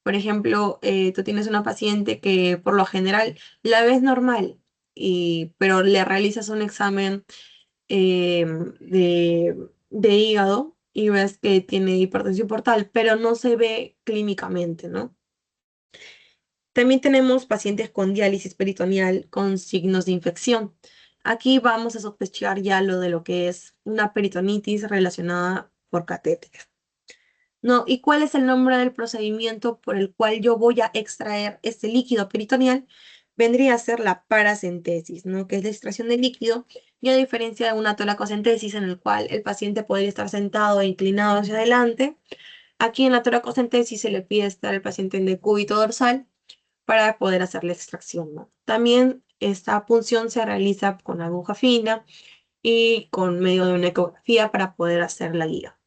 Por ejemplo, tú tienes una paciente que por lo general la ves normal, pero le realizas un examen eh, de, de hígado y ves que tiene hipertensión portal, pero no se ve clínicamente, ¿no? También tenemos pacientes con diálisis peritoneal con signos de infección. Aquí vamos a sospechar ya lo de lo que es una peritonitis relacionada por catéter. No, ¿y cuál es el nombre del procedimiento por el cual yo voy a extraer este líquido peritoneal? Vendría a ser la paracentesis, ¿no? Que es la extracción del líquido, y a diferencia de una toracocentesis en el cual el paciente podría estar sentado e inclinado hacia adelante, aquí en la toracocentesis se le pide estar al paciente en decúbito dorsal para poder hacer la extracción, ¿no? También esta punción se realiza con aguja fina y con medio de una ecografía para poder hacer la guía.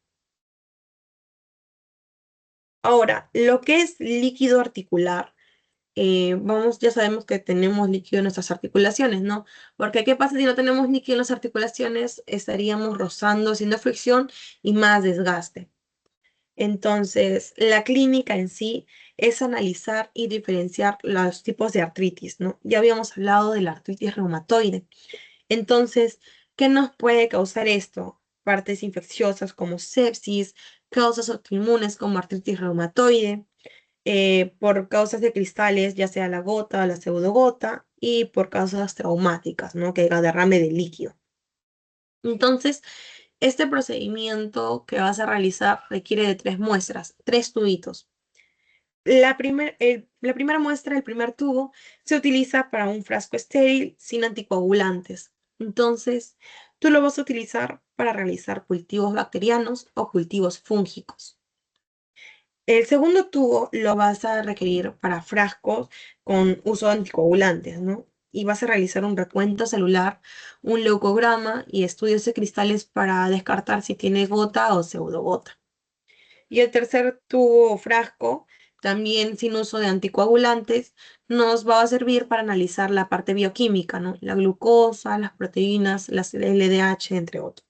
Ahora, lo que es líquido articular, ya sabemos que tenemos líquido en nuestras articulaciones, ¿no? Porque ¿qué pasa si no tenemos líquido en las articulaciones? Estaríamos rozando, haciendo fricción y más desgaste. Entonces, la clínica en sí es analizar y diferenciar los tipos de artritis, ¿no? Ya habíamos hablado de la artritis reumatoide. Entonces, ¿qué nos puede causar esto? Partes infecciosas como sepsis, causas autoinmunes como artritis reumatoide, por causas de cristales, ya sea la gota o la pseudogota, y por causas traumáticas, ¿no? Que haya derrame de líquido. Entonces, este procedimiento que vas a realizar requiere de tres muestras, tres tubitos. La primera muestra, el primer tubo, se utiliza para un frasco estéril sin anticoagulantes. Entonces, tú lo vas a utilizar para realizar cultivos bacterianos o cultivos fúngicos. El segundo tubo lo vas a requerir para frascos con uso de anticoagulantes, ¿no? Y vas a realizar un recuento celular, un leucograma y estudios de cristales para descartar si tiene gota o pseudogota. Y el tercer tubo o frasco, también sin uso de anticoagulantes, nos va a servir para analizar la parte bioquímica, ¿no? La glucosa, las proteínas, las LDH, entre otros.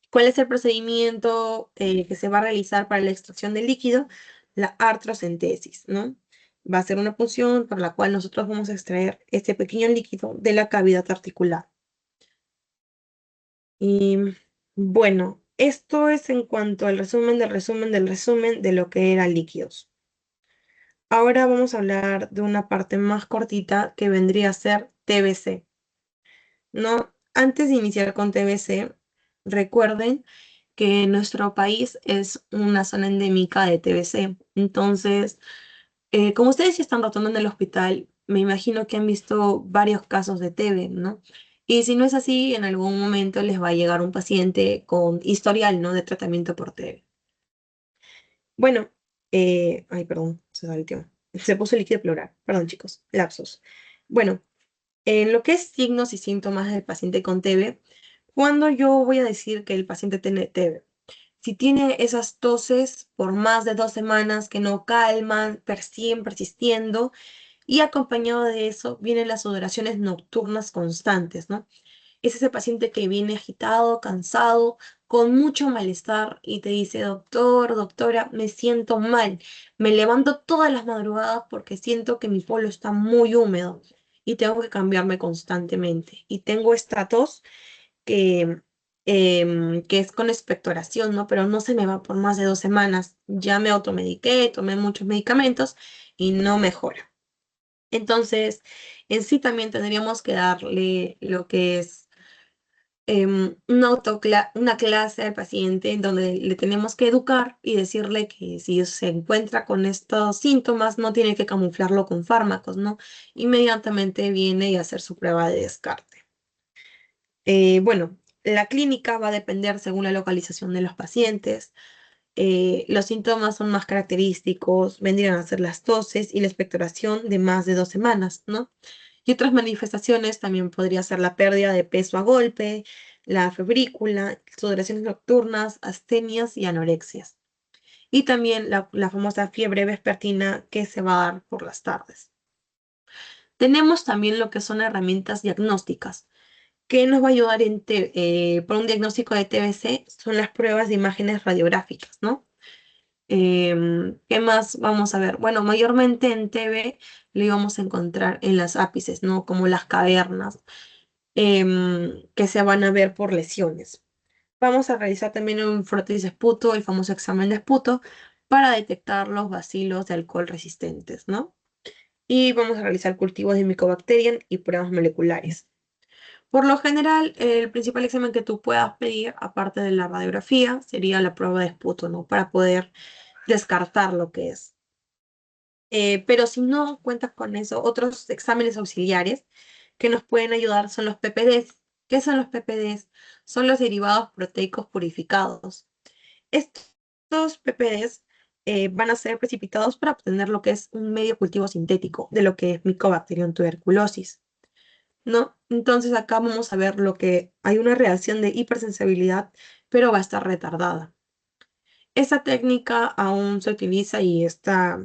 ¿Cuál es el procedimiento que se va a realizar para la extracción del líquido? La artrocentesis, ¿no? Va a ser una punción por la cual nosotros vamos a extraer este pequeño líquido de la cavidad articular. Y bueno, esto es en cuanto al resumen del resumen del resumen de lo que eran líquidos. Ahora vamos a hablar de una parte más cortita que vendría a ser TBC, ¿no? Antes de iniciar con TBC, recuerden que nuestro país es una zona endémica de TBC. Entonces, como ustedes ya están rotando en el hospital, me imagino que han visto varios casos de TB, ¿no? Y si no es así, en algún momento les va a llegar un paciente con historial, ¿no? De tratamiento por TB. Bueno, ay, perdón, se salteó. Se puso líquido pleural. Perdón, chicos, lapsos. Bueno, en lo que es signos y síntomas del paciente con TB, cuando yo voy a decir que el paciente tiene TB, si tiene esas toses por más de 2 semanas que no calman, siguen persistiendo, y acompañado de eso vienen las sudoraciones nocturnas constantes, ¿no? Es ese paciente que viene agitado, cansado, con mucho malestar y te dice, doctor, doctora, me siento mal. Me levanto todas las madrugadas porque siento que mi polo está muy húmedo y tengo que cambiarme constantemente. Y tengo esta tos que, que es con expectoración, ¿no? Pero no se me va por más de 2 semanas. Ya me automediqué, tomé muchos medicamentos y no mejora. Entonces, en sí también tendríamos que darle lo que es una clase al paciente en donde le tenemos que educar y decirle que si se encuentra con estos síntomas no tiene que camuflarlo con fármacos, ¿no? Inmediatamente viene y hacer su prueba de descarte. Bueno, la clínica va a depender según la localización de los pacientes. Los síntomas son más característicos, vendrían a ser las toses y la expectoración de más de 2 semanas, ¿no? Y otras manifestaciones también podría ser la pérdida de peso a golpe, la febrícula, sudoraciones nocturnas, astenias y anorexias. Y también la famosa fiebre vespertina que se va a dar por las tardes. Tenemos también lo que son herramientas diagnósticas. ¿Qué nos va a ayudar por un diagnóstico de TBC? Son las pruebas de imágenes radiográficas, ¿no? ¿Qué más vamos a ver? Bueno, mayormente en TV lo íbamos a encontrar en las ápices, ¿no? Como las cavernas, que se van a ver por lesiones. Vamos a realizar también un frotis de esputo, el famoso examen de esputo, para detectar los bacilos de alcohol resistentes, ¿no? Y vamos a realizar cultivos de Mycobacterium y pruebas moleculares. Por lo general, el principal examen que tú puedas pedir, aparte de la radiografía, sería la prueba de esputo, ¿no? Para poder descartar lo que es. Pero si no cuentas con eso, otros exámenes auxiliares que nos pueden ayudar son los PPDs. ¿Qué son los PPDs? Son los derivados proteicos purificados. Estos PPDs van a ser precipitados para obtener lo que es un medio cultivo sintético de lo que es Mycobacterium tuberculosis, ¿no? Entonces acá vamos a ver lo que hay una reacción de hipersensibilidad, pero va a estar retardada. Esa técnica aún se utiliza y está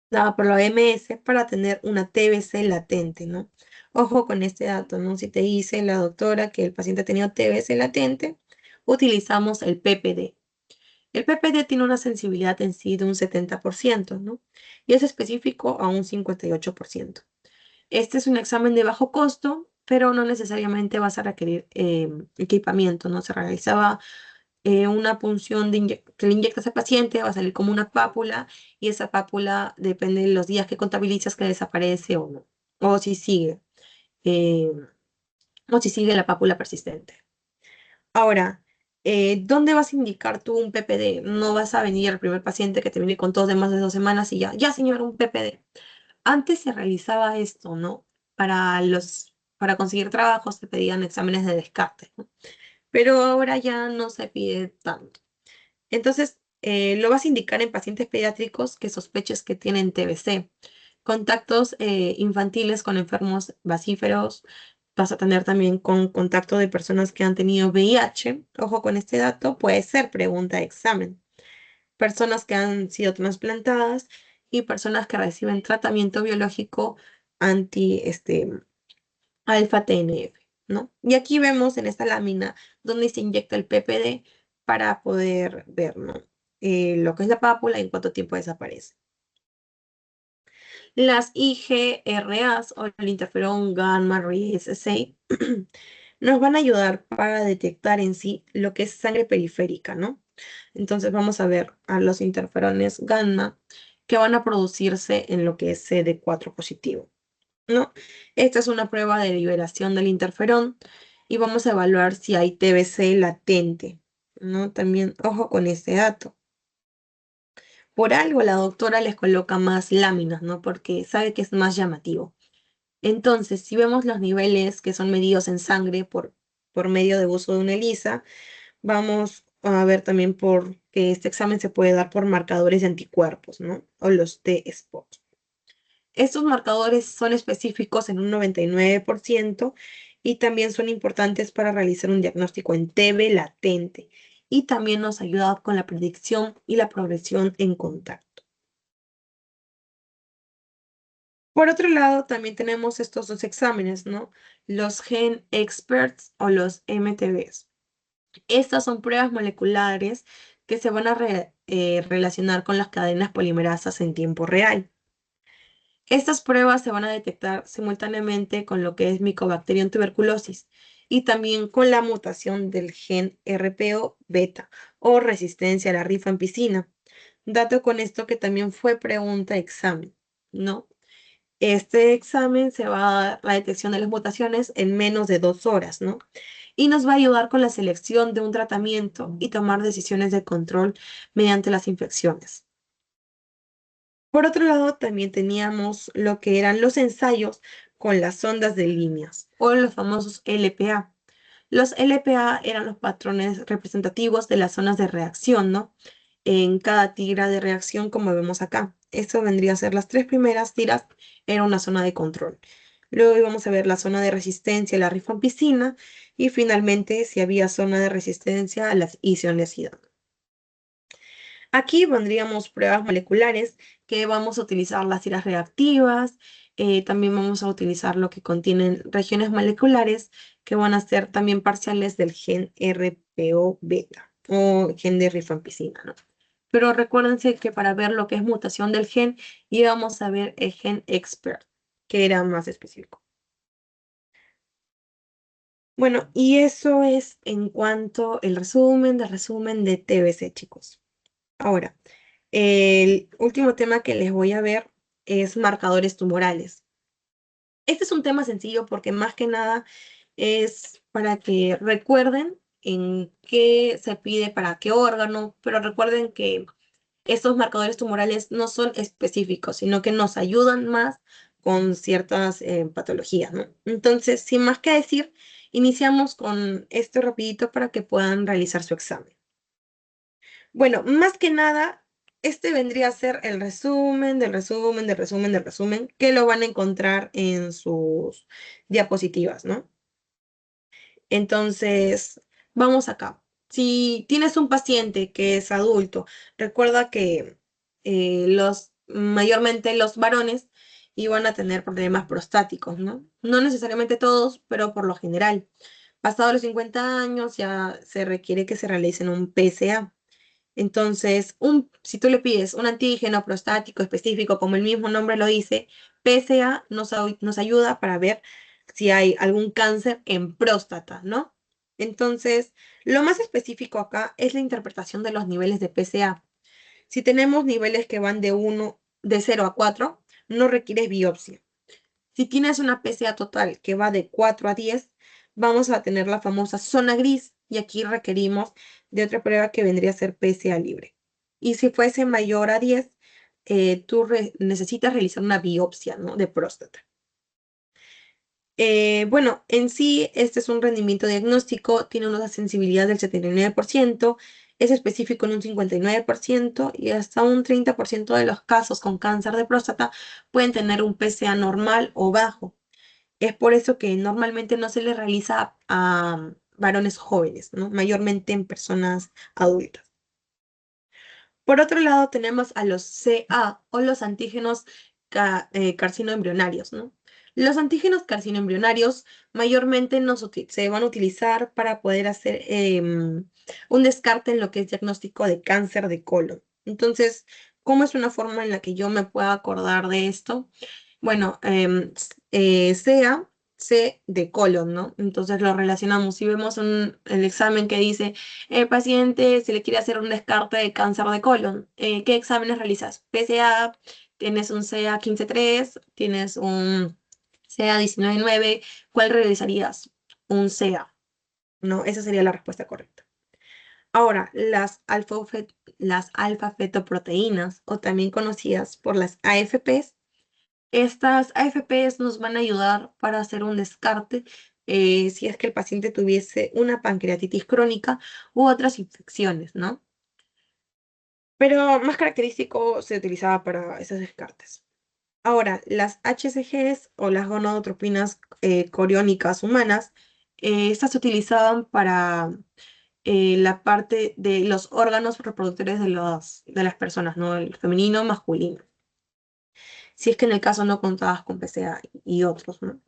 dada por la OMS para tener una TBC latente, ¿no? Ojo con este dato, ¿no? Si te dice la doctora que el paciente ha tenido TBC latente, utilizamos el PPD. El PPD tiene una sensibilidad en sí de un 70%, ¿no? Y es específico a un 58%. Este es un examen de bajo costo, pero no necesariamente vas a requerir equipamiento, ¿no? Se realizaba una punción que le inyectas al paciente, va a salir como una pápula y esa pápula depende de los días que contabilizas que desaparece o no, o si sigue, eh, o si sigue la pápula persistente. Ahora, ¿dónde vas a indicar tú un PPD? No vas a venir al primer paciente que te viene con tos de más de 2 semanas y ya señor, un PPD. Antes se realizaba esto, ¿no? Para conseguir trabajos se pedían exámenes de descarte, ¿no? Pero ahora ya no se pide tanto. Entonces, lo vas a indicar en pacientes pediátricos que sospeches que tienen TBC. Contactos infantiles con enfermos basíferos. Vas a tener también con contacto de personas que han tenido VIH. Ojo con este dato, puede ser pregunta de examen. Personas que han sido trasplantadas y personas que reciben tratamiento biológico anti alfa TNF, ¿no? Y aquí vemos en esta lámina donde se inyecta el PPD para poder ver, ¿no? Lo que es la pápula y en cuánto tiempo desaparece. Las IGRAs o el interferón gamma rayase assay nos van a ayudar para detectar en sí lo que es sangre periférica, ¿no? Entonces vamos a ver a los interferones gamma que van a producirse en lo que es CD4 positivo, ¿no? Esta es una prueba de liberación del interferón y vamos a evaluar si hay TBC latente, ¿no? También, ojo con este dato. Por algo la doctora les coloca más láminas, ¿no? Porque sabe que es más llamativo. Entonces, si vemos los niveles que son medidos en sangre por medio de uso de una ELISA, vamos a ver también por que este examen se puede dar por marcadores de anticuerpos, ¿no? O los T-spot. Estos marcadores son específicos en un 99% y también son importantes para realizar un diagnóstico en TB latente y también nos ayuda con la predicción y la progresión en contacto. Por otro lado, también tenemos estos dos exámenes, ¿no? Los Gen Experts o los MTBs. Estas son pruebas moleculares que se van a relacionar con las cadenas polimerasas en tiempo real. Estas pruebas se van a detectar simultáneamente con lo que es Mycobacterium tuberculosis y también con la mutación del gen RPO beta o resistencia a la rifampicina. Dato con esto que también fue pregunta examen, ¿no? Este examen se va a dar la detección de las mutaciones en menos de 2 horas, ¿no? Y nos va a ayudar con la selección de un tratamiento y tomar decisiones de control mediante las infecciones. Por otro lado, también teníamos lo que eran los ensayos con las sondas de líneas o los famosos LPA. Los LPA eran los patrones representativos de las zonas de reacción, ¿no? En cada tira de reacción, como vemos acá. Esto vendría a ser las 3 primeras tiras, era una zona de control. Luego íbamos a ver la zona de resistencia a la rifampicina y finalmente si había zona de resistencia a las isoniazida. Aquí pondríamos pruebas moleculares que vamos a utilizar las tiras reactivas, también vamos a utilizar lo que contienen regiones moleculares que van a ser también parciales del gen RPO beta o gen de rifampicina, ¿no? pero recuérdense que para ver lo que es mutación del gen, íbamos a ver el gen expert, que era más específico. Bueno, y eso es en cuanto el resumen de TBC, chicos. Ahora, el último tema que les voy a ver es marcadores tumorales. Este es un tema sencillo porque más que nada es para que recuerden en qué se pide para qué órgano, pero recuerden que estos marcadores tumorales no son específicos, sino que nos ayudan más con ciertas patologías, ¿no? Entonces, sin más que decir, iniciamos con esto rapidito para que puedan realizar su examen. Bueno, más que nada, este vendría a ser el resumen del resumen del resumen del resumen que lo van a encontrar en sus diapositivas, ¿no? Entonces, vamos acá. Si tienes un paciente que es adulto, recuerda que mayormente los varones iban a tener problemas prostáticos, ¿no? No necesariamente todos, pero por lo general. Pasados los 50 años ya se requiere que se realicen un PSA. Entonces, si tú le pides un antígeno prostático específico, como el mismo nombre lo dice, PSA nos ayuda para ver si hay algún cáncer en próstata, ¿no? Entonces, lo más específico acá es la interpretación de los niveles de PSA. Si tenemos niveles que van de 0 a 4, no requiere biopsia. Si tienes una PSA total que va de 4 a 10, vamos a tener la famosa zona gris y aquí requerimos de otra prueba que vendría a ser PSA libre. Y si fuese mayor a 10, tú necesitas realizar una biopsia, ¿no?, de próstata. Bueno, en sí, este es un rendimiento diagnóstico, tiene una sensibilidad del 79%, es específico en un 59% y hasta un 30% de los casos con cáncer de próstata pueden tener un PSA normal o bajo. Es por eso que normalmente no se le realiza a varones jóvenes, ¿no? Mayormente en personas adultas. Por otro lado, tenemos a los CA o los antígenos carcinoembrionarios, ¿no? Los antígenos carcinoembrionarios mayormente se van a utilizar para poder hacer un descarte en lo que es diagnóstico de cáncer de colon. Entonces, ¿cómo es una forma en la que yo me pueda acordar de esto? Bueno, sea C de colon, ¿no? Entonces lo relacionamos. Si vemos el examen que dice, el paciente se le quiere hacer un descarte de cáncer de colon, ¿qué exámenes realizas? PSA, tienes un CA 15,3, tienes un CA 19,9, ¿cuál realizarías? Un CA, ¿no? Esa sería la respuesta correcta. Ahora, las alfa-fetoproteínas, o también conocidas por las AFPs, estas AFPs nos van a ayudar para hacer un descarte si es que el paciente tuviese una pancreatitis crónica u otras infecciones, ¿no? Pero más característico se utilizaba para esos descartes. Ahora, las HCGs o las gonadotropinas coriónicas humanas, estas se utilizaban para la parte de los órganos reproductores de las personas, ¿no? El femenino, masculino. Si es que en el caso no contabas con PCA y otros, ¿no?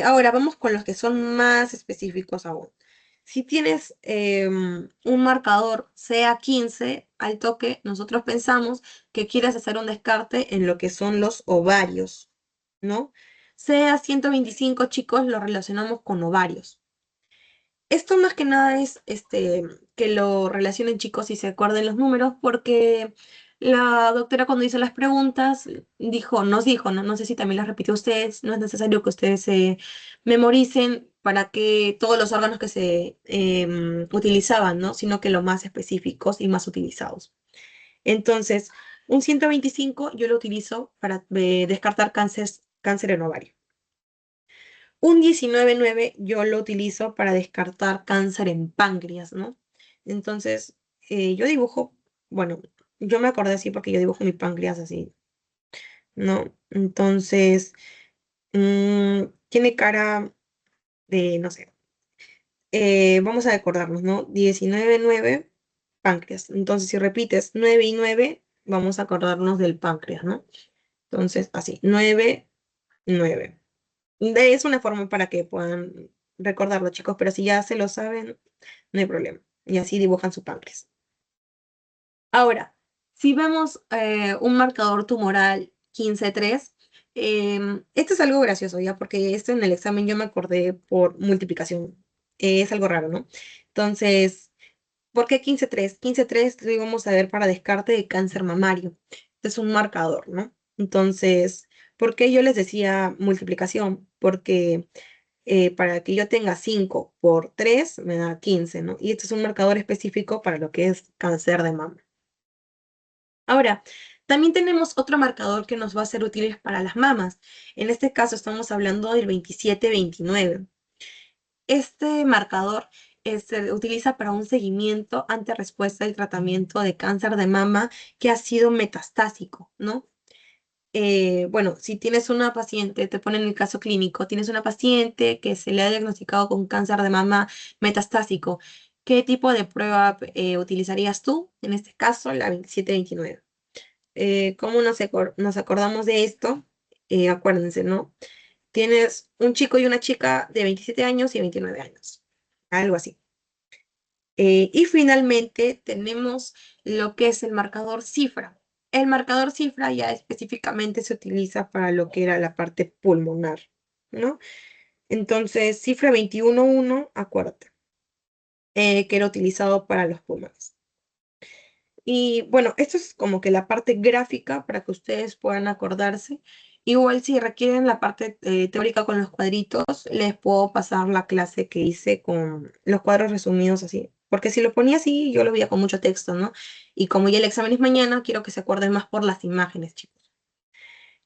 Ahora vamos con los que son más específicos aún. Si tienes un marcador CA15 al toque, nosotros pensamos que quieres hacer un descarte en lo que son los ovarios, ¿no? CA125, chicos, lo relacionamos con ovarios. Esto más que nada es que lo relacionen, chicos, y se acuerden los números, porque la doctora cuando hizo las preguntas nos dijo, no, no sé si también las repitió ustedes, no es necesario que ustedes se memoricen para que todos los órganos que se utilizaban, ¿no? Sino que los más específicos y más utilizados. Entonces, un 125 yo lo utilizo para descartar cáncer en ovario. Un 19,9 yo lo utilizo para descartar cáncer en páncreas, ¿no? Entonces, yo dibujo, bueno, yo me acordé así porque yo dibujo mi páncreas así, ¿no? Entonces, tiene cara de, no sé, vamos a acordarnos, ¿no? 19,9, páncreas. Entonces, si repites 9 y 9, vamos a acordarnos del páncreas, ¿no? Entonces, así, 9, 9. Es una forma para que puedan recordarlo, chicos, pero si ya se lo saben, no hay problema. Y así dibujan su páncreas. Ahora, si vemos un marcador tumoral 15,3, esto es algo gracioso, ¿ya? Porque esto en el examen yo me acordé por multiplicación. Es algo raro, ¿no? Entonces, ¿por qué 15,3? 15,3 lo íbamos a ver para descarte de cáncer mamario. Este es un marcador, ¿no? Entonces, ¿por qué yo les decía multiplicación? Porque para que yo tenga 5 por 3 me da 15, ¿no? Y este es un marcador específico para lo que es cáncer de mama. Ahora, también tenemos otro marcador que nos va a ser útil para las mamas. En este caso estamos hablando del 27-29. Este marcador se utiliza para un seguimiento ante respuesta del tratamiento de cáncer de mama que ha sido metastásico, ¿no? Bueno, si tienes una paciente, te ponen el caso clínico, tienes una paciente que se le ha diagnosticado con cáncer de mama metastásico, ¿qué tipo de prueba utilizarías tú? En este caso, la 27-29. ¿Cómo nos acordamos de esto? Acuérdense, ¿no? Tienes un chico y una chica de 27 años y 29 años, algo así. Y finalmente tenemos lo que es el marcador cifra. El marcador cifra ya específicamente se utiliza para lo que era la parte pulmonar, ¿no? Entonces, cifra 21,1, acuérdate, que era utilizado para los pulmones. Y bueno, esto es como que la parte gráfica para que ustedes puedan acordarse. Igual si requieren la parte teórica con los cuadritos, les puedo pasar la clase que hice con los cuadros resumidos así. Porque si lo ponía así, yo lo veía con mucho texto, ¿no? Y como ya el examen es mañana, quiero que se acuerden más por las imágenes, chicos.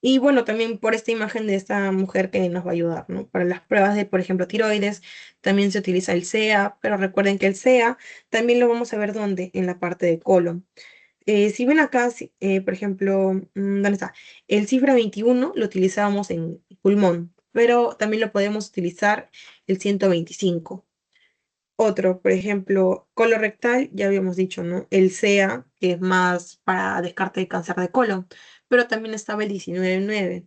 Y bueno, también por esta imagen de esta mujer que nos va a ayudar, ¿no? Para las pruebas de, por ejemplo, tiroides, también se utiliza el SEA, pero recuerden que el SEA también lo vamos a ver dónde, en la parte de colon. Si ven acá, por ejemplo, ¿dónde está? El cifra 21 lo utilizábamos en pulmón, pero también lo podemos utilizar el 125. Otro, por ejemplo, colorectal, ya habíamos dicho, ¿no? El CEA, que es más para descarte de cáncer de colon, pero también estaba el 19,9.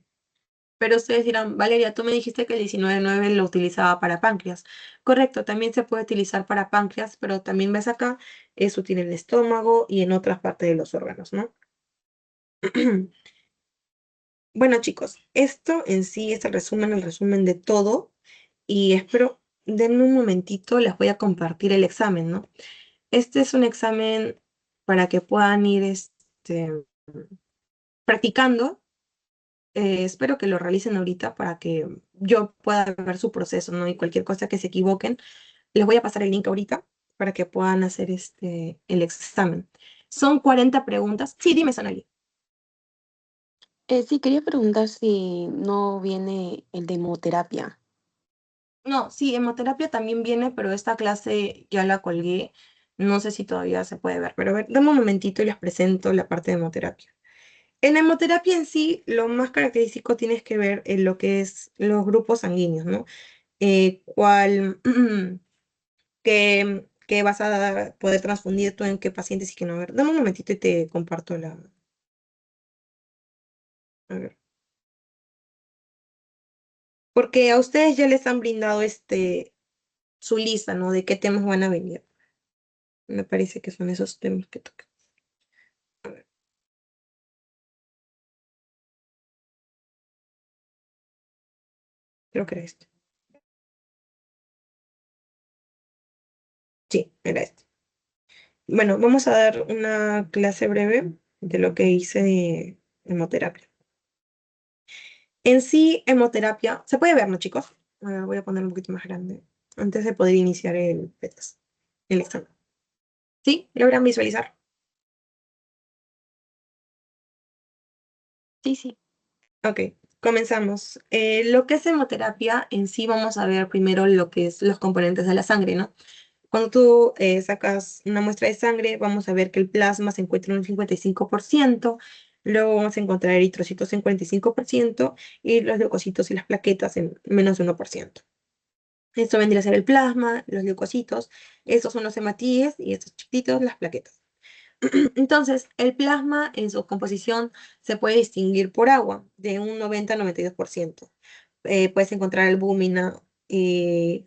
Pero ustedes dirán, Valeria, tú me dijiste que el 19,9 lo utilizaba para páncreas. Correcto, también se puede utilizar para páncreas, pero también ves acá, es útil en el estómago y en otras partes de los órganos, ¿no? Bueno, chicos, esto en sí es el resumen de todo. Y espero, denme un momentito, les voy a compartir el examen, ¿no? Este es un examen para que puedan ir practicando. Espero que lo realicen ahorita para que yo pueda ver su proceso, ¿no? Y cualquier cosa que se equivoquen, les voy a pasar el link ahorita para que puedan hacer el examen. Son 40 preguntas. Sí, dime, Sonali. Sí, quería preguntar si no viene el de hemoterapia. No, sí, hemoterapia también viene, pero esta clase ya la colgué. No sé si todavía se puede ver, pero a ver, dame un momentito y les presento la parte de hemoterapia. En hemoterapia en sí, lo más característico tienes que ver en lo que es los grupos sanguíneos, ¿no? Cuál, qué vas a poder transfundir tú en qué pacientes y qué no. A ver, dame un momentito y te comparto la. A ver. Porque a ustedes ya les han brindado su lista, ¿no? De qué temas van a venir. Me parece que son esos temas que tocan. A ver, creo que era este. Sí, era este. Bueno, vamos a dar una clase breve de lo que hice de hemoterapia. En sí, hemoterapia, se puede ver, ¿no, chicos? A ver, voy a poner un poquito más grande antes de poder iniciar el PETAS, el examen. ¿Sí? ¿Logran visualizar? Sí, sí. Ok, comenzamos. Lo que es hemoterapia, en sí vamos a ver primero lo que es los componentes de la sangre, ¿no? Cuando tú sacas una muestra de sangre, vamos a ver que el plasma se encuentra en un 55%, luego vamos a encontrar eritrocitos en 45% y los leucocitos y las plaquetas en menos de 1%. Esto vendría a ser el plasma, los leucocitos, estos son los hematíes y estos chiquitos, las plaquetas. Entonces, el plasma en su composición se puede distinguir por agua de un 90 a 92%. Puedes encontrar albúmina,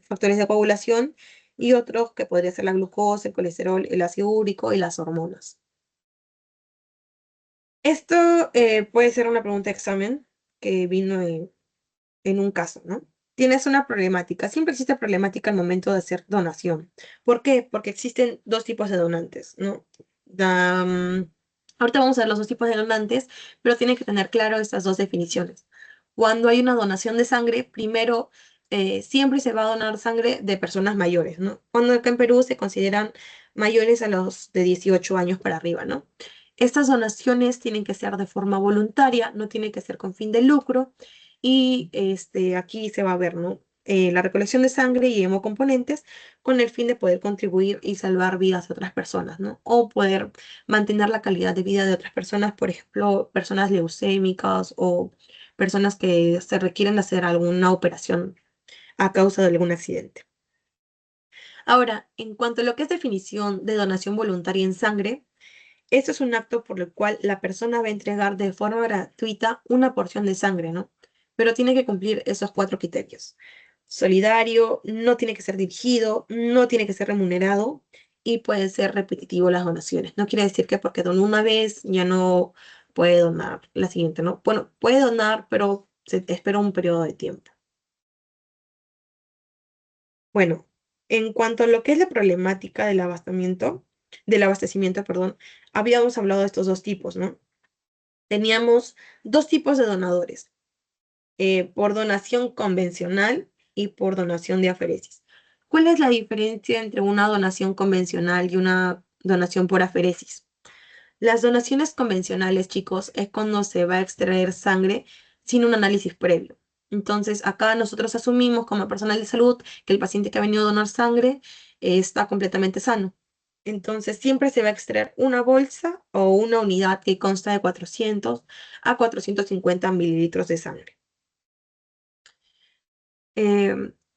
factores de coagulación y otros que podría ser la glucosa, el colesterol, el ácido úrico y las hormonas. Esto puede ser una pregunta de examen que vino en un caso, ¿no? Tienes una problemática. Siempre existe problemática al momento de hacer donación. ¿Por qué? Porque existen dos tipos de donantes, ¿no? Ahorita vamos a ver los dos tipos de donantes, pero tienen que tener claro estas dos definiciones. Cuando hay una donación de sangre, primero, siempre se va a donar sangre de personas mayores, ¿no? Cuando acá en Perú se consideran mayores a los de 18 años para arriba, ¿no? Estas donaciones tienen que ser de forma voluntaria, no tienen que ser con fin de lucro. Y aquí se va a ver, ¿no? La recolección de sangre y hemocomponentes con el fin de poder contribuir y salvar vidas de otras personas, ¿no? O poder mantener la calidad de vida de otras personas, por ejemplo, personas leucémicas o personas que se requieren hacer alguna operación a causa de algún accidente. Ahora, en cuanto a lo que es definición de donación voluntaria en sangre, esto es un acto por el cual la persona va a entregar de forma gratuita una porción de sangre, ¿no? Pero tiene que cumplir esos cuatro criterios. Solidario, no tiene que ser dirigido, no tiene que ser remunerado y puede ser repetitivo las donaciones. No quiere decir que porque donó una vez ya no puede donar la siguiente, ¿no? Bueno, puede donar, pero se espera un periodo de tiempo. Bueno, en cuanto a lo que es la problemática del abastecimiento, perdón, habíamos hablado de estos dos tipos, ¿no? Teníamos dos tipos de donadores, por donación convencional y por donación de aferesis. ¿Cuál es la diferencia entre una donación convencional y una donación por aferesis? Las donaciones convencionales, chicos, es cuando se va a extraer sangre sin un análisis previo. Entonces, acá nosotros asumimos como personal de salud que el paciente que ha venido a donar sangre está completamente sano. Entonces, siempre se va a extraer una bolsa o una unidad que consta de 400 a 450 mililitros de sangre.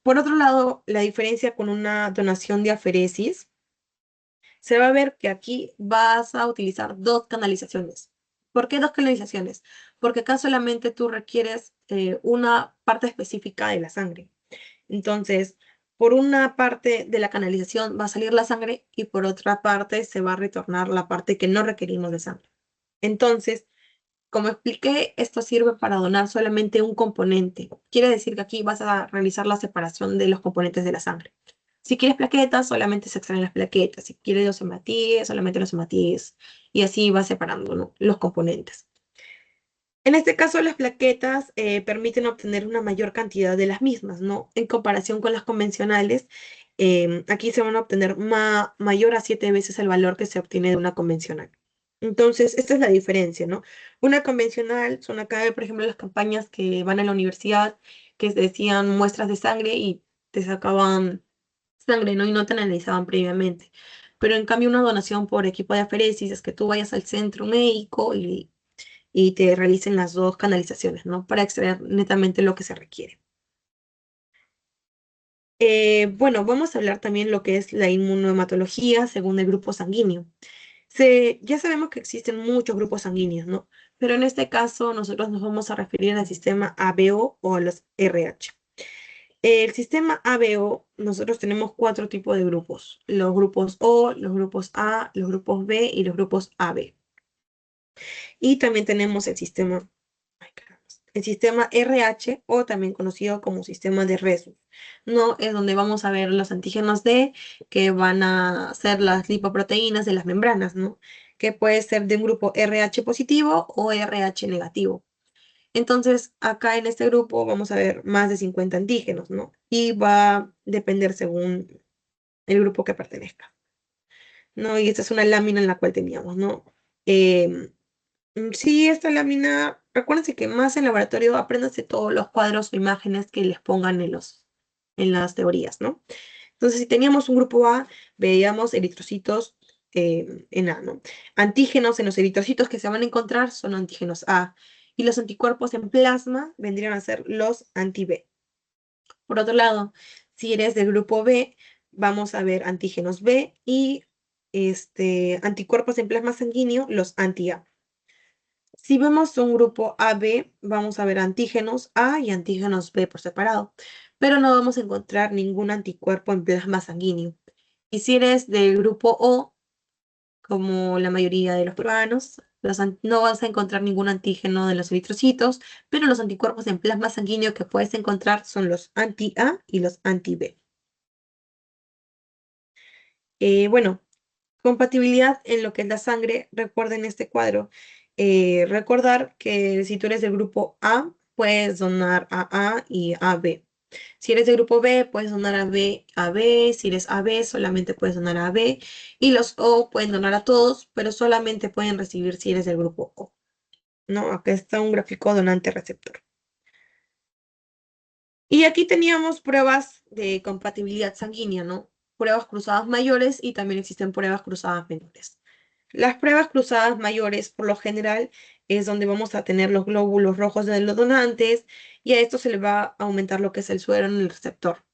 Por otro lado, la diferencia con una donación de aferesis, se va a ver que aquí vas a utilizar dos canalizaciones. ¿Por qué dos canalizaciones? Porque acá solamente tú requieres una parte específica de la sangre. Entonces, por una parte de la canalización va a salir la sangre y por otra parte se va a retornar la parte que no requerimos de sangre. Entonces, como expliqué, esto sirve para donar solamente un componente. Quiere decir que aquí vas a realizar la separación de los componentes de la sangre. Si quieres plaquetas, solamente se extraen las plaquetas. Si quieres los hematíes, solamente los hematíes. Y así va separando, ¿no?, los componentes. En este caso, las plaquetas permiten obtener una mayor cantidad de las mismas, ¿no? En comparación con las convencionales, aquí se van a obtener mayor a 7 veces el valor que se obtiene de una convencional. Entonces, esta es la diferencia, ¿no? Una convencional son acá, por ejemplo, las campañas que van a la universidad, que decían muestras de sangre y te sacaban sangre, ¿no? Y no te analizaban previamente. Pero en cambio, una donación por equipo de aferesis es que tú vayas al centro médico y te realicen las dos canalizaciones, ¿no? Para extraer netamente lo que se requiere. Bueno, vamos a hablar también lo que es la inmunohematología según el grupo sanguíneo. Ya sabemos que existen muchos grupos sanguíneos, ¿no? Pero en este caso nosotros nos vamos a referir al sistema ABO o a los RH. El sistema ABO, nosotros tenemos cuatro tipos de grupos: los grupos O, los grupos A, los grupos B y los grupos AB. Y también tenemos ay, caramba, el sistema RH, o también conocido como sistema de Resus, ¿no? Es donde vamos a ver los antígenos D, que van a ser las lipoproteínas de las membranas, ¿no? Que puede ser de un grupo RH positivo o RH negativo. Entonces, acá en este grupo vamos a ver más de 50 antígenos, ¿no? Y va a depender según el grupo que pertenezca, ¿no? Y esta es una lámina en la cual teníamos, ¿no? Em, Sí, esta lámina, recuérdense que más en laboratorio apréndanse todos los cuadros o imágenes que les pongan en las teorías, ¿no? Entonces, si teníamos un grupo A, veíamos eritrocitos en A, ¿no? Antígenos en los eritrocitos que se van a encontrar son antígenos A. Y los anticuerpos en plasma vendrían a ser los anti-B. Por otro lado, si eres del grupo B, vamos a ver antígenos B y anticuerpos en plasma sanguíneo, los anti-A. Si vemos un grupo AB, vamos a ver antígenos A y antígenos B por separado, pero no vamos a encontrar ningún anticuerpo en plasma sanguíneo. Y si eres del grupo O, como la mayoría de los peruanos, No vas a encontrar ningún antígeno de los eritrocitos, pero los anticuerpos en plasma sanguíneo que puedes encontrar son los anti-A y los anti-B. Bueno, compatibilidad en lo que es la sangre, recuerden este cuadro. Recordar que si tú eres del grupo A, puedes donar a A y a B. Si eres del grupo B, puedes donar a B, a B. Si eres AB, solamente puedes donar a B. Y los O pueden donar a todos, pero solamente pueden recibir si eres del grupo O. ¿No? Acá está un gráfico donante-receptor. Y aquí teníamos pruebas de compatibilidad sanguínea, ¿no? Pruebas cruzadas mayores y también existen pruebas cruzadas menores. Las pruebas cruzadas mayores, por lo general, es donde vamos a tener los glóbulos rojos de los donantes y a esto se le va a aumentar lo que es el suero en el receptor.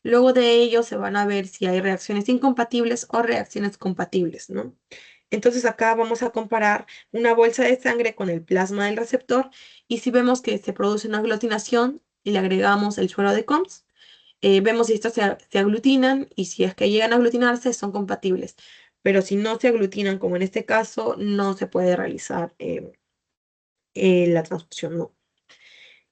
Luego de ello se van a ver si hay reacciones incompatibles o reacciones compatibles, ¿no? Entonces acá vamos a comparar una bolsa de sangre con el plasma del receptor y si vemos que se produce una aglutinación y le agregamos el suero de COMS, vemos si estos se aglutinan y si es que llegan a aglutinarse son compatibles. Pero si no se aglutinan, como en este caso, no se puede realizar la transfusión, ¿no?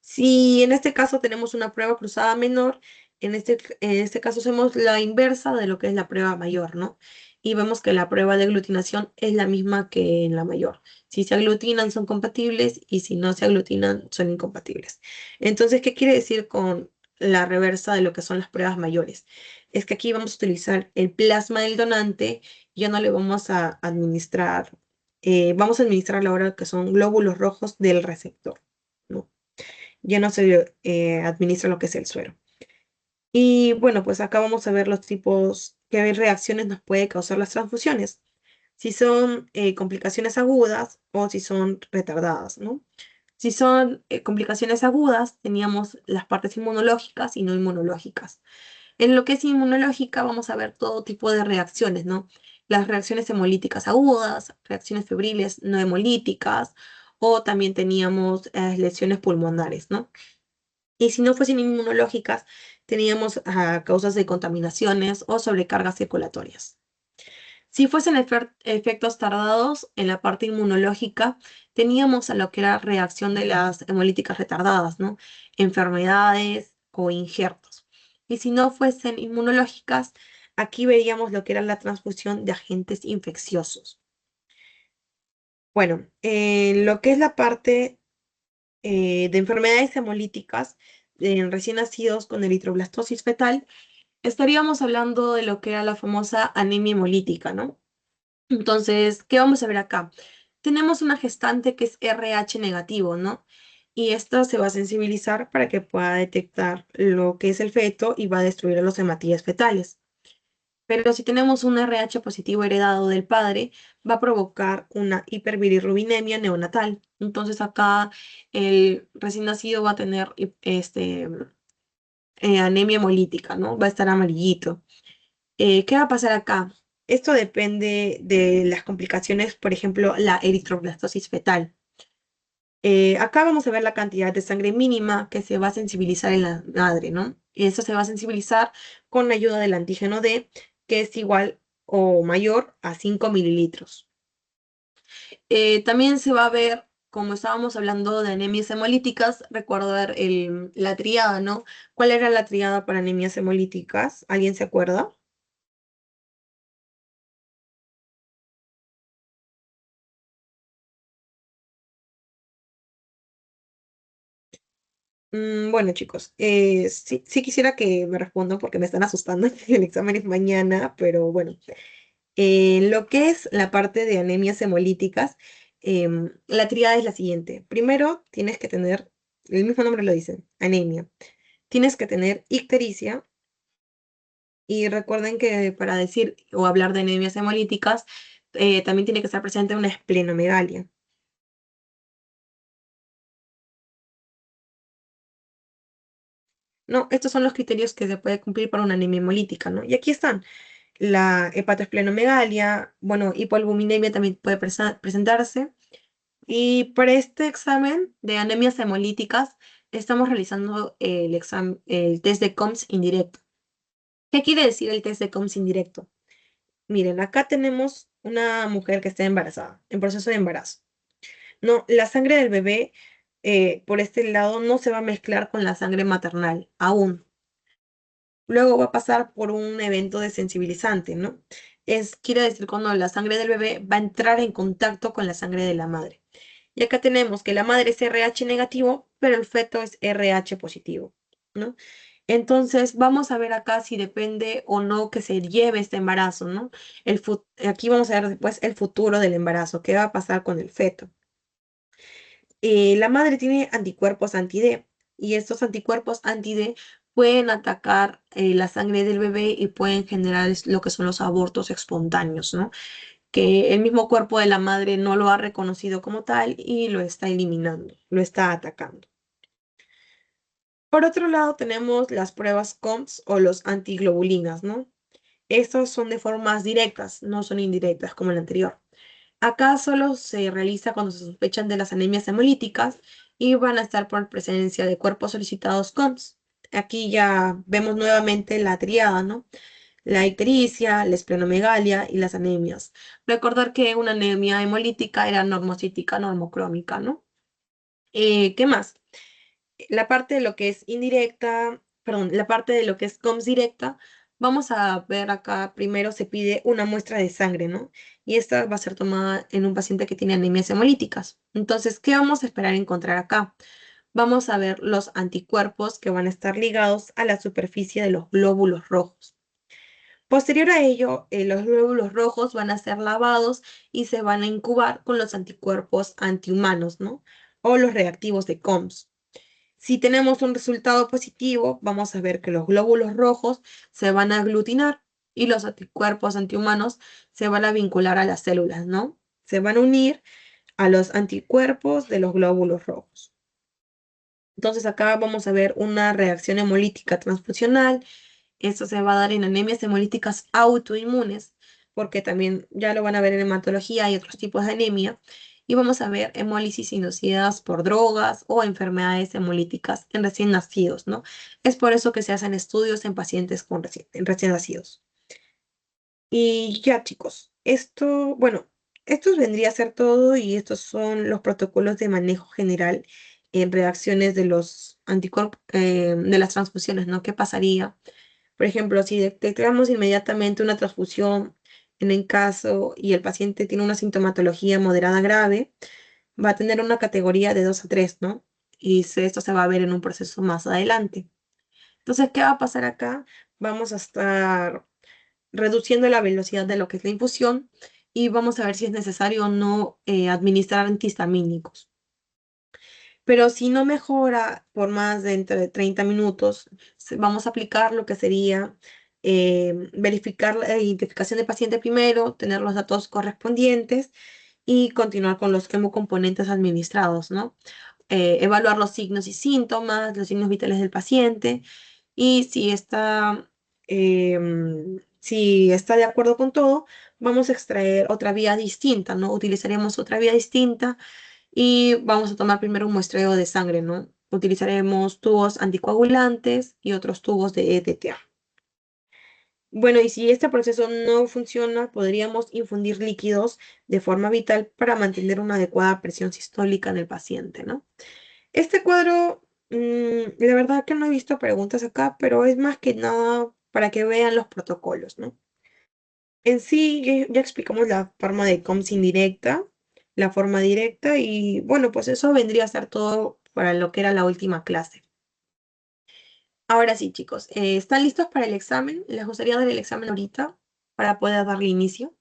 Si en este caso tenemos una prueba cruzada menor, en este caso hacemos la inversa de lo que es la prueba mayor, ¿no? Y vemos que la prueba de aglutinación es la misma que en la mayor. Si se aglutinan son compatibles y si no se aglutinan son incompatibles. Entonces, ¿qué quiere decir con la reversa de lo que son las pruebas mayores? Es que aquí vamos a utilizar el plasma del donante, ya no le vamos a administrar, vamos a administrar ahora que son glóbulos rojos del receptor, ¿no? Ya no se administra lo que es el suero. Y bueno, pues acá vamos a ver los tipos, qué reacciones nos puede causar las transfusiones. Si son complicaciones agudas o si son retardadas, ¿no? Si son complicaciones agudas, teníamos las partes inmunológicas y no inmunológicas. En lo que es inmunológica vamos a ver todo tipo de reacciones, ¿no? Las reacciones hemolíticas agudas, reacciones febriles no hemolíticas, o también teníamos lesiones pulmonares, ¿no? Y si no fuesen inmunológicas, teníamos causas de contaminaciones o sobrecargas circulatorias. Si fuesen efectos tardados en la parte inmunológica, teníamos a lo que era reacción de las hemolíticas retardadas, ¿no? Enfermedades o injertos. Y si no fuesen inmunológicas, aquí veríamos lo que era la transfusión de agentes infecciosos. Bueno, en lo que es la parte de enfermedades hemolíticas en recién nacidos con eritroblastosis fetal, estaríamos hablando de lo que era la famosa anemia hemolítica, ¿no? Entonces, ¿qué vamos a ver acá? Tenemos una gestante que es RH negativo, ¿no? Y esta se va a sensibilizar para que pueda detectar lo que es el feto y va a destruir a los hematíes fetales. Pero si tenemos un RH positivo heredado del padre, va a provocar una hiperbilirrubinemia neonatal. Entonces acá el recién nacido va a tener anemia hemolítica, ¿no? Va a estar amarillito. ¿Qué va a pasar acá? Esto depende de las complicaciones, por ejemplo, la eritroblastosis fetal. Acá vamos a ver la cantidad de sangre mínima que se va a sensibilizar en la madre, ¿no? Y eso se va a sensibilizar con la ayuda del antígeno D, que es igual o mayor a 5 mililitros. También se va a ver, como estábamos hablando de anemias hemolíticas, recordar la triada, ¿no? ¿Cuál era la triada para anemias hemolíticas? ¿Alguien se acuerda? Bueno, chicos, sí quisiera que me respondan porque me están asustando. El examen es mañana, pero bueno. Lo que es la parte de anemias hemolíticas, la triada es la siguiente. Primero, tienes que tener, el mismo nombre lo dice, anemia. Tienes que tener ictericia y recuerden que para decir o hablar de anemias hemolíticas, también tiene que estar presente una esplenomegalia. No, estos son los criterios que se puede cumplir para una anemia hemolítica, ¿no? Y aquí están. La hepatoesplenomegalia, bueno, hipoalbuminemia también puede presentarse. Y para este examen de anemias hemolíticas, estamos realizando el test de COMS indirecto. ¿Qué quiere decir el test de COMS indirecto? Miren, acá tenemos una mujer que está embarazada, en proceso de embarazo. No, la sangre del bebé por este lado no se va a mezclar con la sangre maternal aún. Luego va a pasar por un evento desensibilizante, ¿no? Quiere decir cuando la sangre del bebé va a entrar en contacto con la sangre de la madre. Y acá tenemos que la madre es RH negativo, pero el feto es RH positivo, ¿no? Entonces, vamos a ver acá si depende o no que se lleve este embarazo, ¿no? Aquí vamos a ver después el futuro del embarazo, qué va a pasar con el feto. La madre tiene anticuerpos anti-D y estos anticuerpos anti-D pueden atacar la sangre del bebé y pueden generar lo que son los abortos espontáneos, ¿no? Que el mismo cuerpo de la madre no lo ha reconocido como tal y lo está eliminando, lo está atacando. Por otro lado, tenemos las pruebas COMS o los antiglobulinas, ¿no? Estos son de formas directas, no son indirectas como el anterior. Acá solo se realiza cuando se sospechan de las anemias hemolíticas y van a estar por presencia de cuerpos solicitados COMS. Aquí ya vemos nuevamente la triada, ¿no? La ictericia, la esplenomegalia y las anemias. Recordar que una anemia hemolítica era normocítica, normocrómica, ¿no? ¿Qué más? La parte de lo que es indirecta, perdón, la parte de lo que es COMS directa, vamos a ver acá, primero se pide una muestra de sangre, ¿no? Y esta va a ser tomada en un paciente que tiene anemias hemolíticas. Entonces, ¿qué vamos a esperar encontrar acá? Vamos a ver los anticuerpos que van a estar ligados a la superficie de los glóbulos rojos. Posterior a ello, los glóbulos rojos van a ser lavados y se van a incubar con los anticuerpos antihumanos, ¿no? O los reactivos de COMS. Si tenemos un resultado positivo, vamos a ver que los glóbulos rojos se van a aglutinar y los anticuerpos antihumanos se van a vincular a las células, ¿no? Se van a unir a los anticuerpos de los glóbulos rojos. Entonces acá vamos a ver una reacción hemolítica transfusional. Esto se va a dar en anemias hemolíticas autoinmunes, porque también ya lo van a ver en hematología y otros tipos de anemia. Y vamos a ver hemólisis inducidas por drogas o enfermedades hemolíticas en recién nacidos, ¿no? Es por eso que se hacen estudios en pacientes en recién nacidos. Y ya, chicos, bueno, esto vendría a ser todo y estos son los protocolos de manejo general en reacciones de los anticuerpos, de las transfusiones, ¿no? ¿Qué pasaría? Por ejemplo, si detectamos inmediatamente una transfusión en el caso y el paciente tiene una sintomatología moderada grave, va a tener una categoría de 2 a 3, ¿no? Y esto se va a ver en un proceso más adelante. Entonces, ¿qué va a pasar acá? Vamos a estar reduciendo la velocidad de lo que es la infusión y vamos a ver si es necesario o no administrar antihistamínicos. Pero si no mejora por más de entre 30 minutos, vamos a aplicar lo que sería verificar la identificación del paciente primero, tener los datos correspondientes y continuar con los hemocomponentes administrados, ¿no? Evaluar los signos y síntomas, los signos vitales del paciente y si está de acuerdo con todo, vamos a extraer otra vía distinta, ¿no? Utilizaremos otra vía distinta y vamos a tomar primero un muestreo de sangre, ¿no? Utilizaremos tubos anticoagulantes y otros tubos de ETTA. Bueno, y si este proceso no funciona, podríamos infundir líquidos de forma vital para mantener una adecuada presión sistólica en el paciente, ¿no? Este cuadro, la verdad que no he visto preguntas acá, pero es más que nada para que vean los protocolos, ¿no? En sí, ya explicamos la forma de COMS indirecta, la forma directa y bueno, pues eso vendría a ser todo para lo que era la última clase. Ahora sí, chicos, ¿están listos para el examen? ¿Les gustaría dar el examen ahorita para poder darle inicio?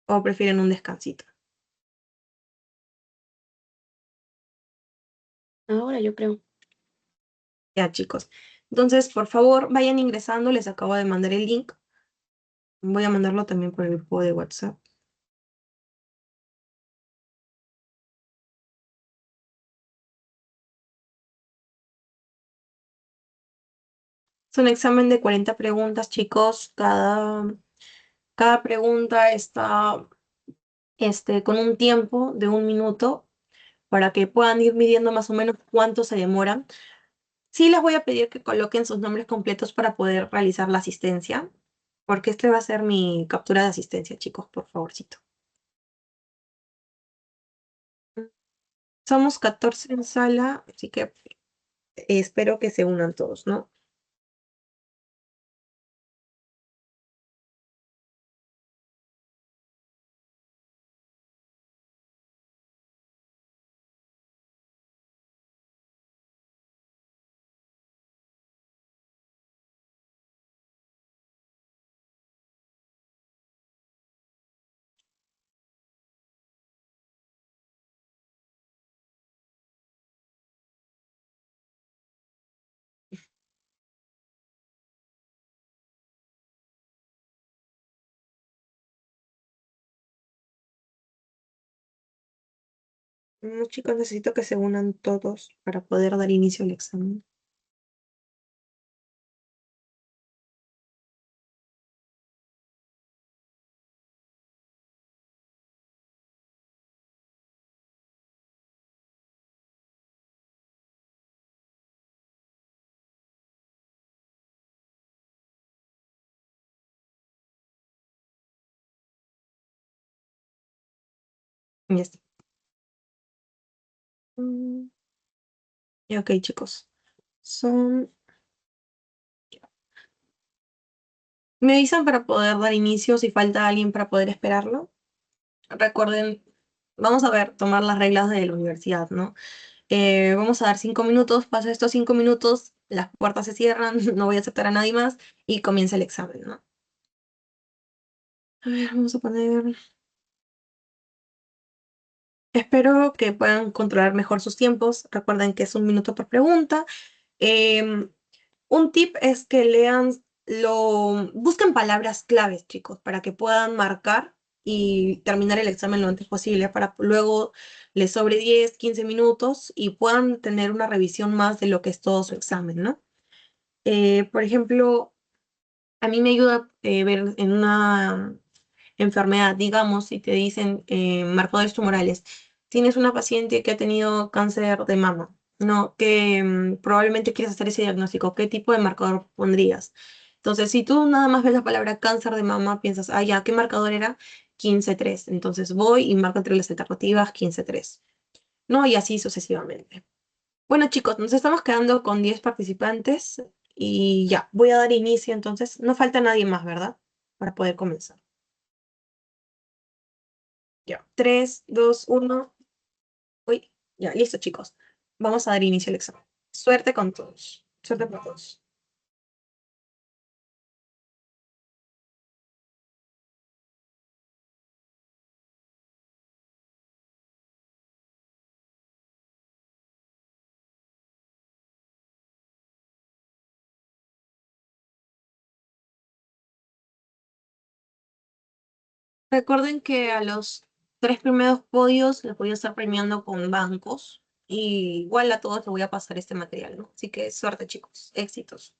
¿O prefieren un descansito? Ahora yo creo. Ya, chicos. Entonces, por favor, vayan ingresando. Les acabo de mandar el link. Voy a mandarlo también por el grupo de WhatsApp. Es un examen de 40 preguntas, chicos. Cada pregunta está con un tiempo de 1 minuto para que puedan ir midiendo más o menos cuánto se demoran. Sí les voy a pedir que coloquen sus nombres completos para poder realizar la asistencia, porque este va a ser mi captura de asistencia, chicos, por favorcito. Somos 14 en sala, así que espero que se unan todos, ¿no? Chicos, necesito que se unan todos para poder dar inicio al examen. Ya está. Mm, y ok, chicos. Son... ¿Me avisan para poder dar inicio si falta alguien para poder esperarlo? Recuerden, vamos a ver, tomar las reglas de la universidad, ¿no? Vamos a dar 5 minutos, pasa estos 5 minutos, las puertas se cierran, no voy a aceptar a nadie más y comienza el examen, ¿no? A ver, vamos a poner... Espero que puedan controlar mejor sus tiempos. Recuerden que es 1 minuto por pregunta. Em, un tip es que busquen palabras claves, chicos, para que puedan marcar y terminar el examen lo antes posible, para luego les sobre 10, 15 minutos y puedan tener una revisión más de lo que es todo su examen, ¿no? Por ejemplo, a mí me ayuda ver en una enfermedad, digamos, si te dicen marcadores tumorales, tienes una paciente que ha tenido cáncer de mama, ¿no? Que probablemente quieres hacer ese diagnóstico, ¿qué tipo de marcador pondrías? Entonces, si tú nada más ves la palabra cáncer de mama, piensas, ah, ya, ¿qué marcador era? 15-3. Entonces voy y marco entre las alternativas 15-3, ¿no? Y así sucesivamente. Bueno, chicos, nos estamos quedando con 10 participantes y ya, voy a dar inicio entonces. No falta nadie más, ¿verdad? Para poder comenzar. Ya, 3, 2, 1. Uy, ya, listo, chicos. Vamos a dar inicio al examen. Suerte con todos. Suerte para todos. Recuerden que a los 3 primeros podios les voy a estar premiando con bancos. Y igual a todos les voy a pasar este material, ¿no? Así que suerte, chicos. Éxitos.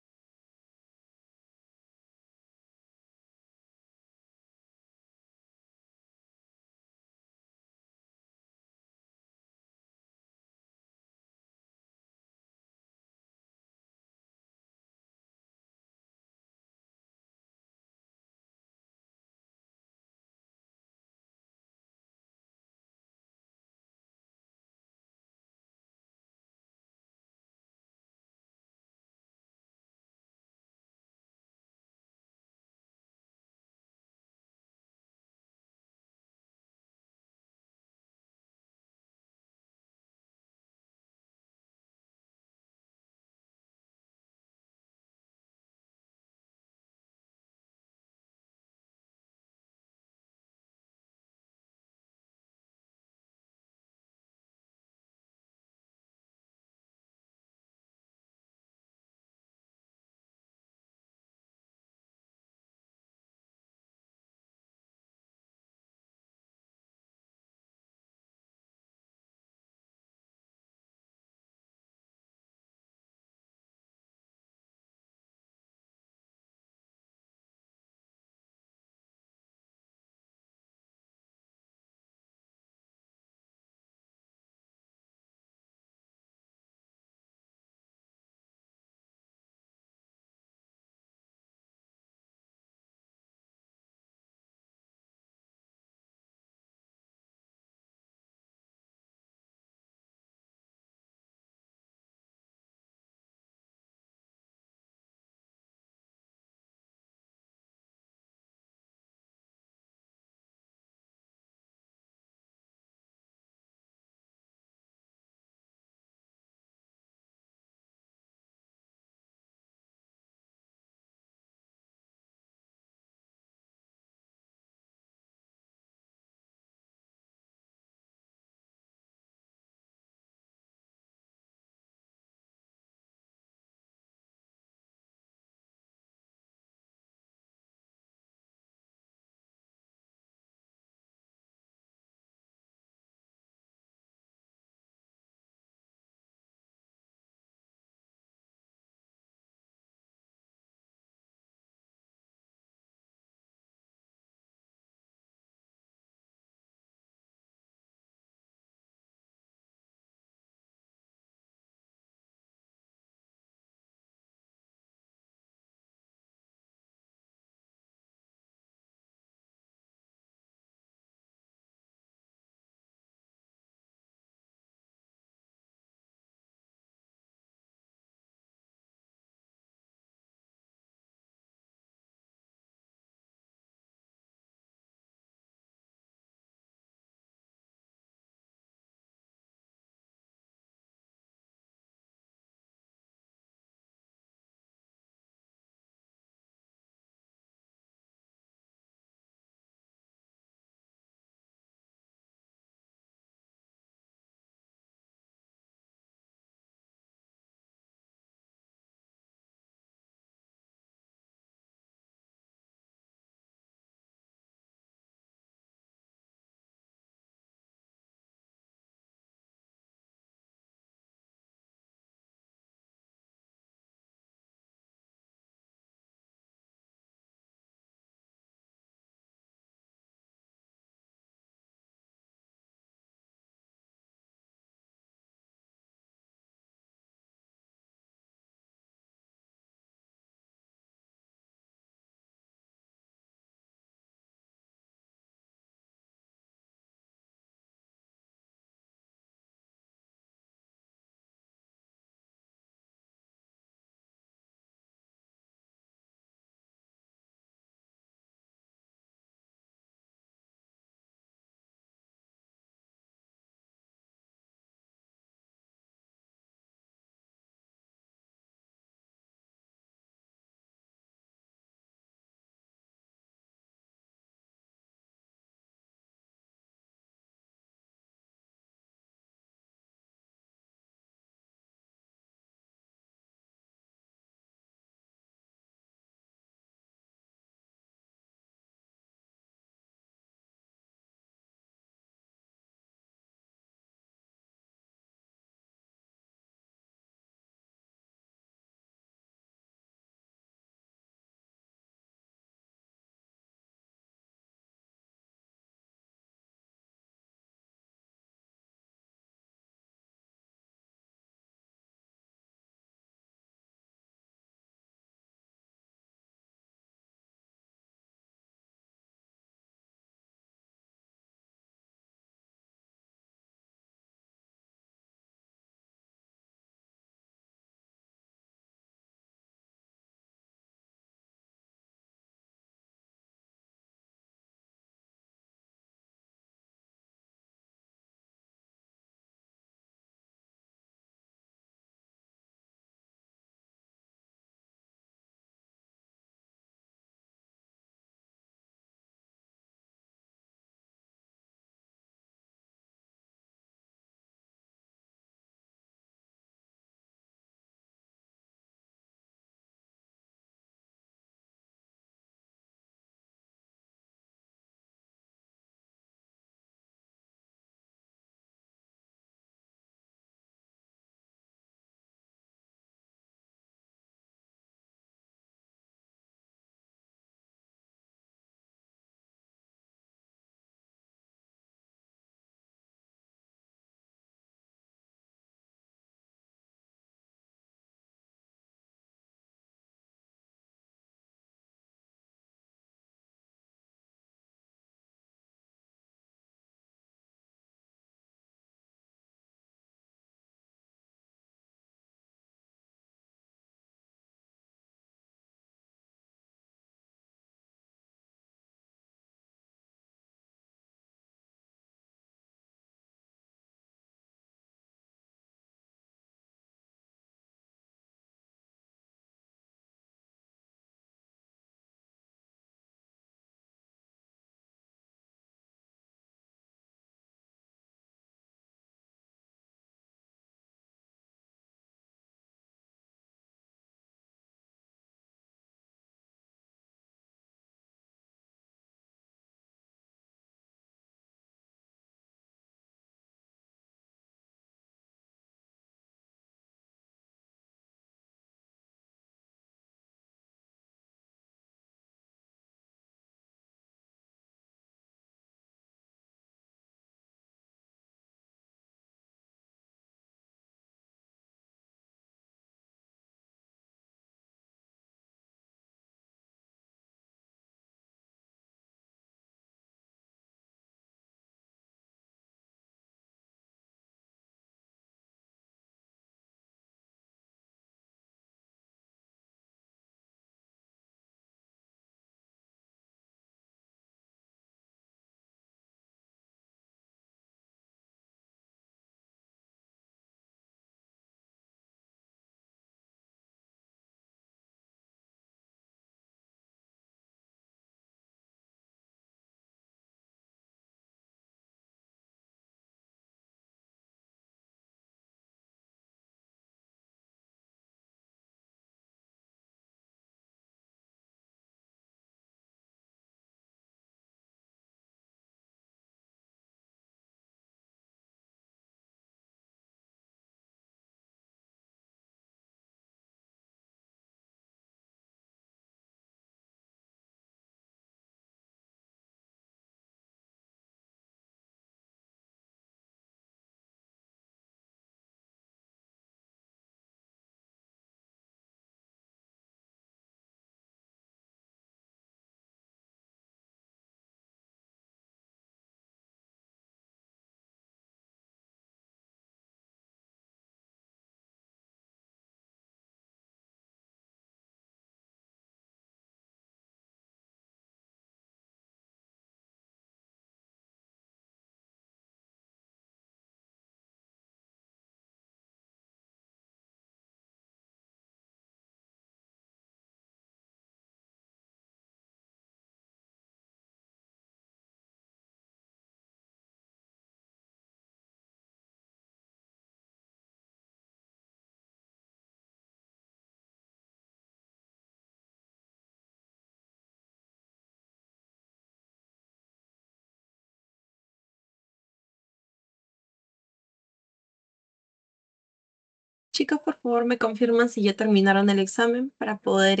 Chicos, por favor, me confirman si ya terminaron el examen para poder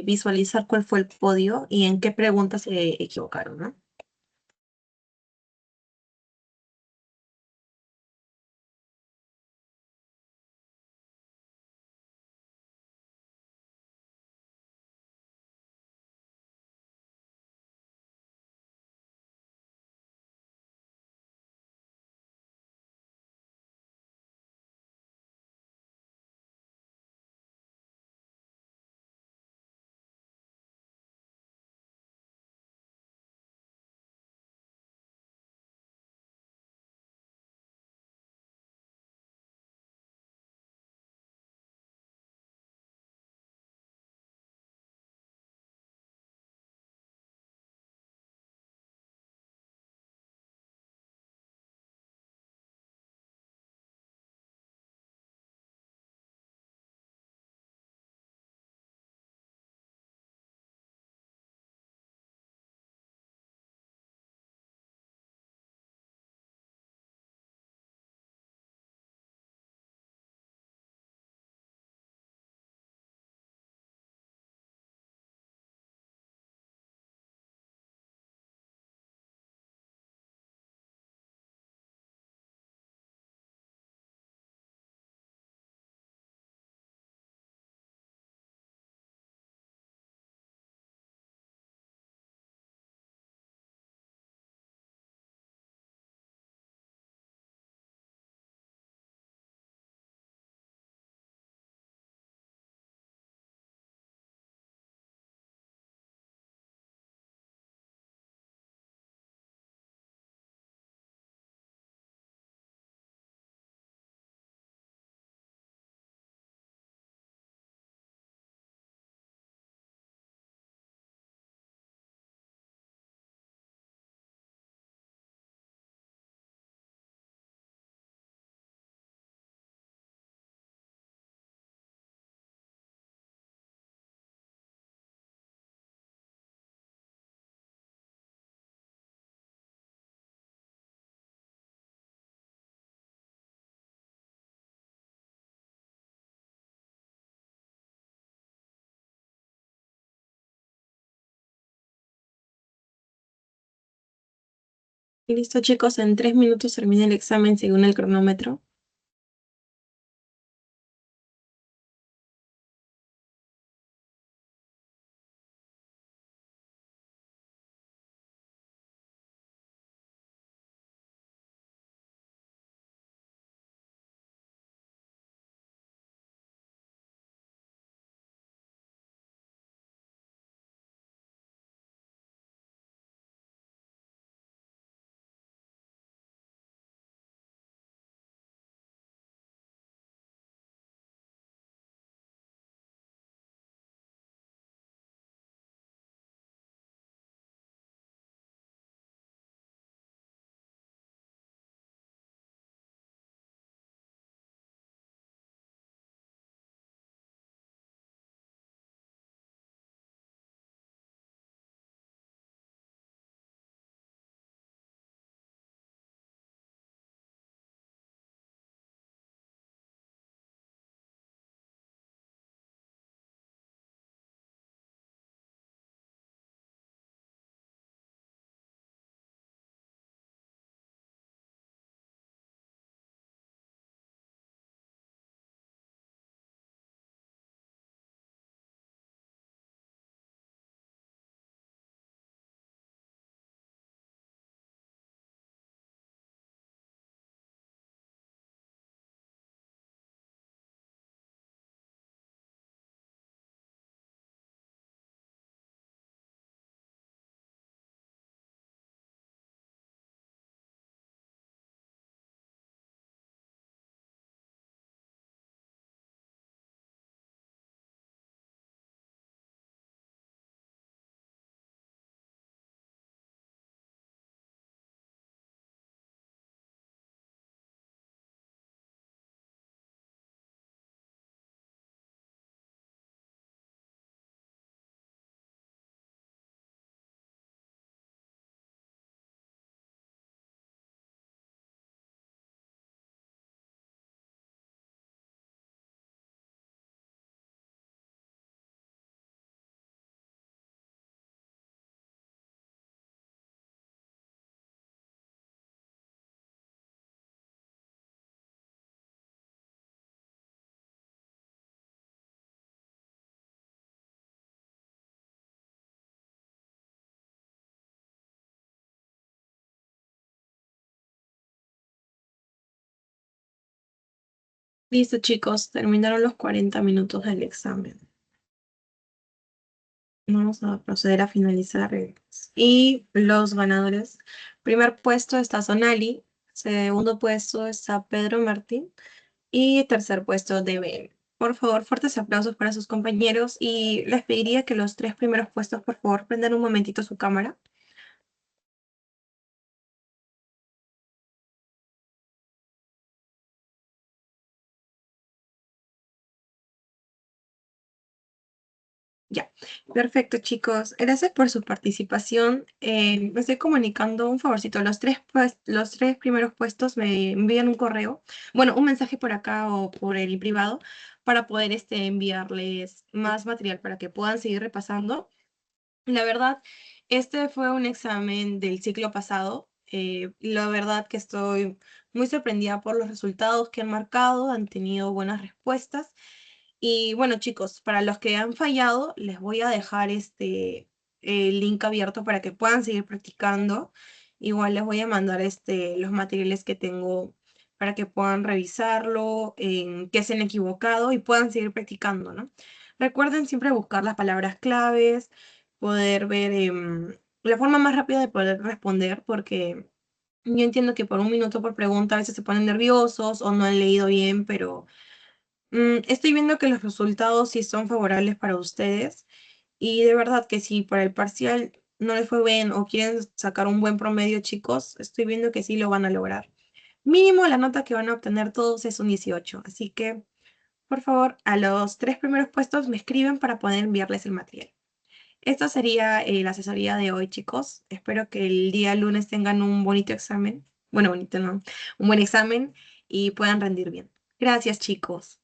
visualizar cuál fue el podio y en qué preguntas se equivocaron, ¿no? Listo, chicos, en 3 minutos termina el examen según el cronómetro. Listo, chicos, terminaron los 40 minutos del examen. Vamos a proceder a finalizar y los ganadores. Primer puesto está Sonali, segundo puesto está Pedro Martín y tercer puesto DBM. Por favor, fuertes aplausos para sus compañeros y les pediría que los tres primeros puestos, por favor, prendan un momentito su cámara. Ya, perfecto, chicos. Gracias por su participación. Me estoy comunicando un favorcito. Los tres primeros puestos me envían un correo, bueno, un mensaje por acá o por el privado para poder enviarles más material para que puedan seguir repasando. La verdad, este fue un examen del ciclo pasado. La verdad que estoy muy sorprendida por los resultados que han marcado, han tenido buenas respuestas. Y bueno, chicos, para los que han fallado, les voy a dejar el link abierto para que puedan seguir practicando. Igual les voy a mandar los materiales que tengo para que puedan revisarlo, en qué se han equivocado y puedan seguir practicando, ¿no? Recuerden siempre buscar las palabras claves, poder ver la forma más rápida de poder responder, porque yo entiendo que por un minuto por pregunta a veces se ponen nerviosos o no han leído bien, pero estoy viendo que los resultados sí son favorables para ustedes y de verdad que si para el parcial no les fue bien o quieren sacar un buen promedio, chicos, estoy viendo que sí lo van a lograr. Mínimo la nota que van a obtener todos es un 18, así que por favor a los tres primeros puestos me escriben para poder enviarles el material. Esto sería la asesoría de hoy, chicos. Espero que el día lunes tengan un bonito examen. Bueno, bonito no, un buen examen y puedan rendir bien. Gracias, chicos.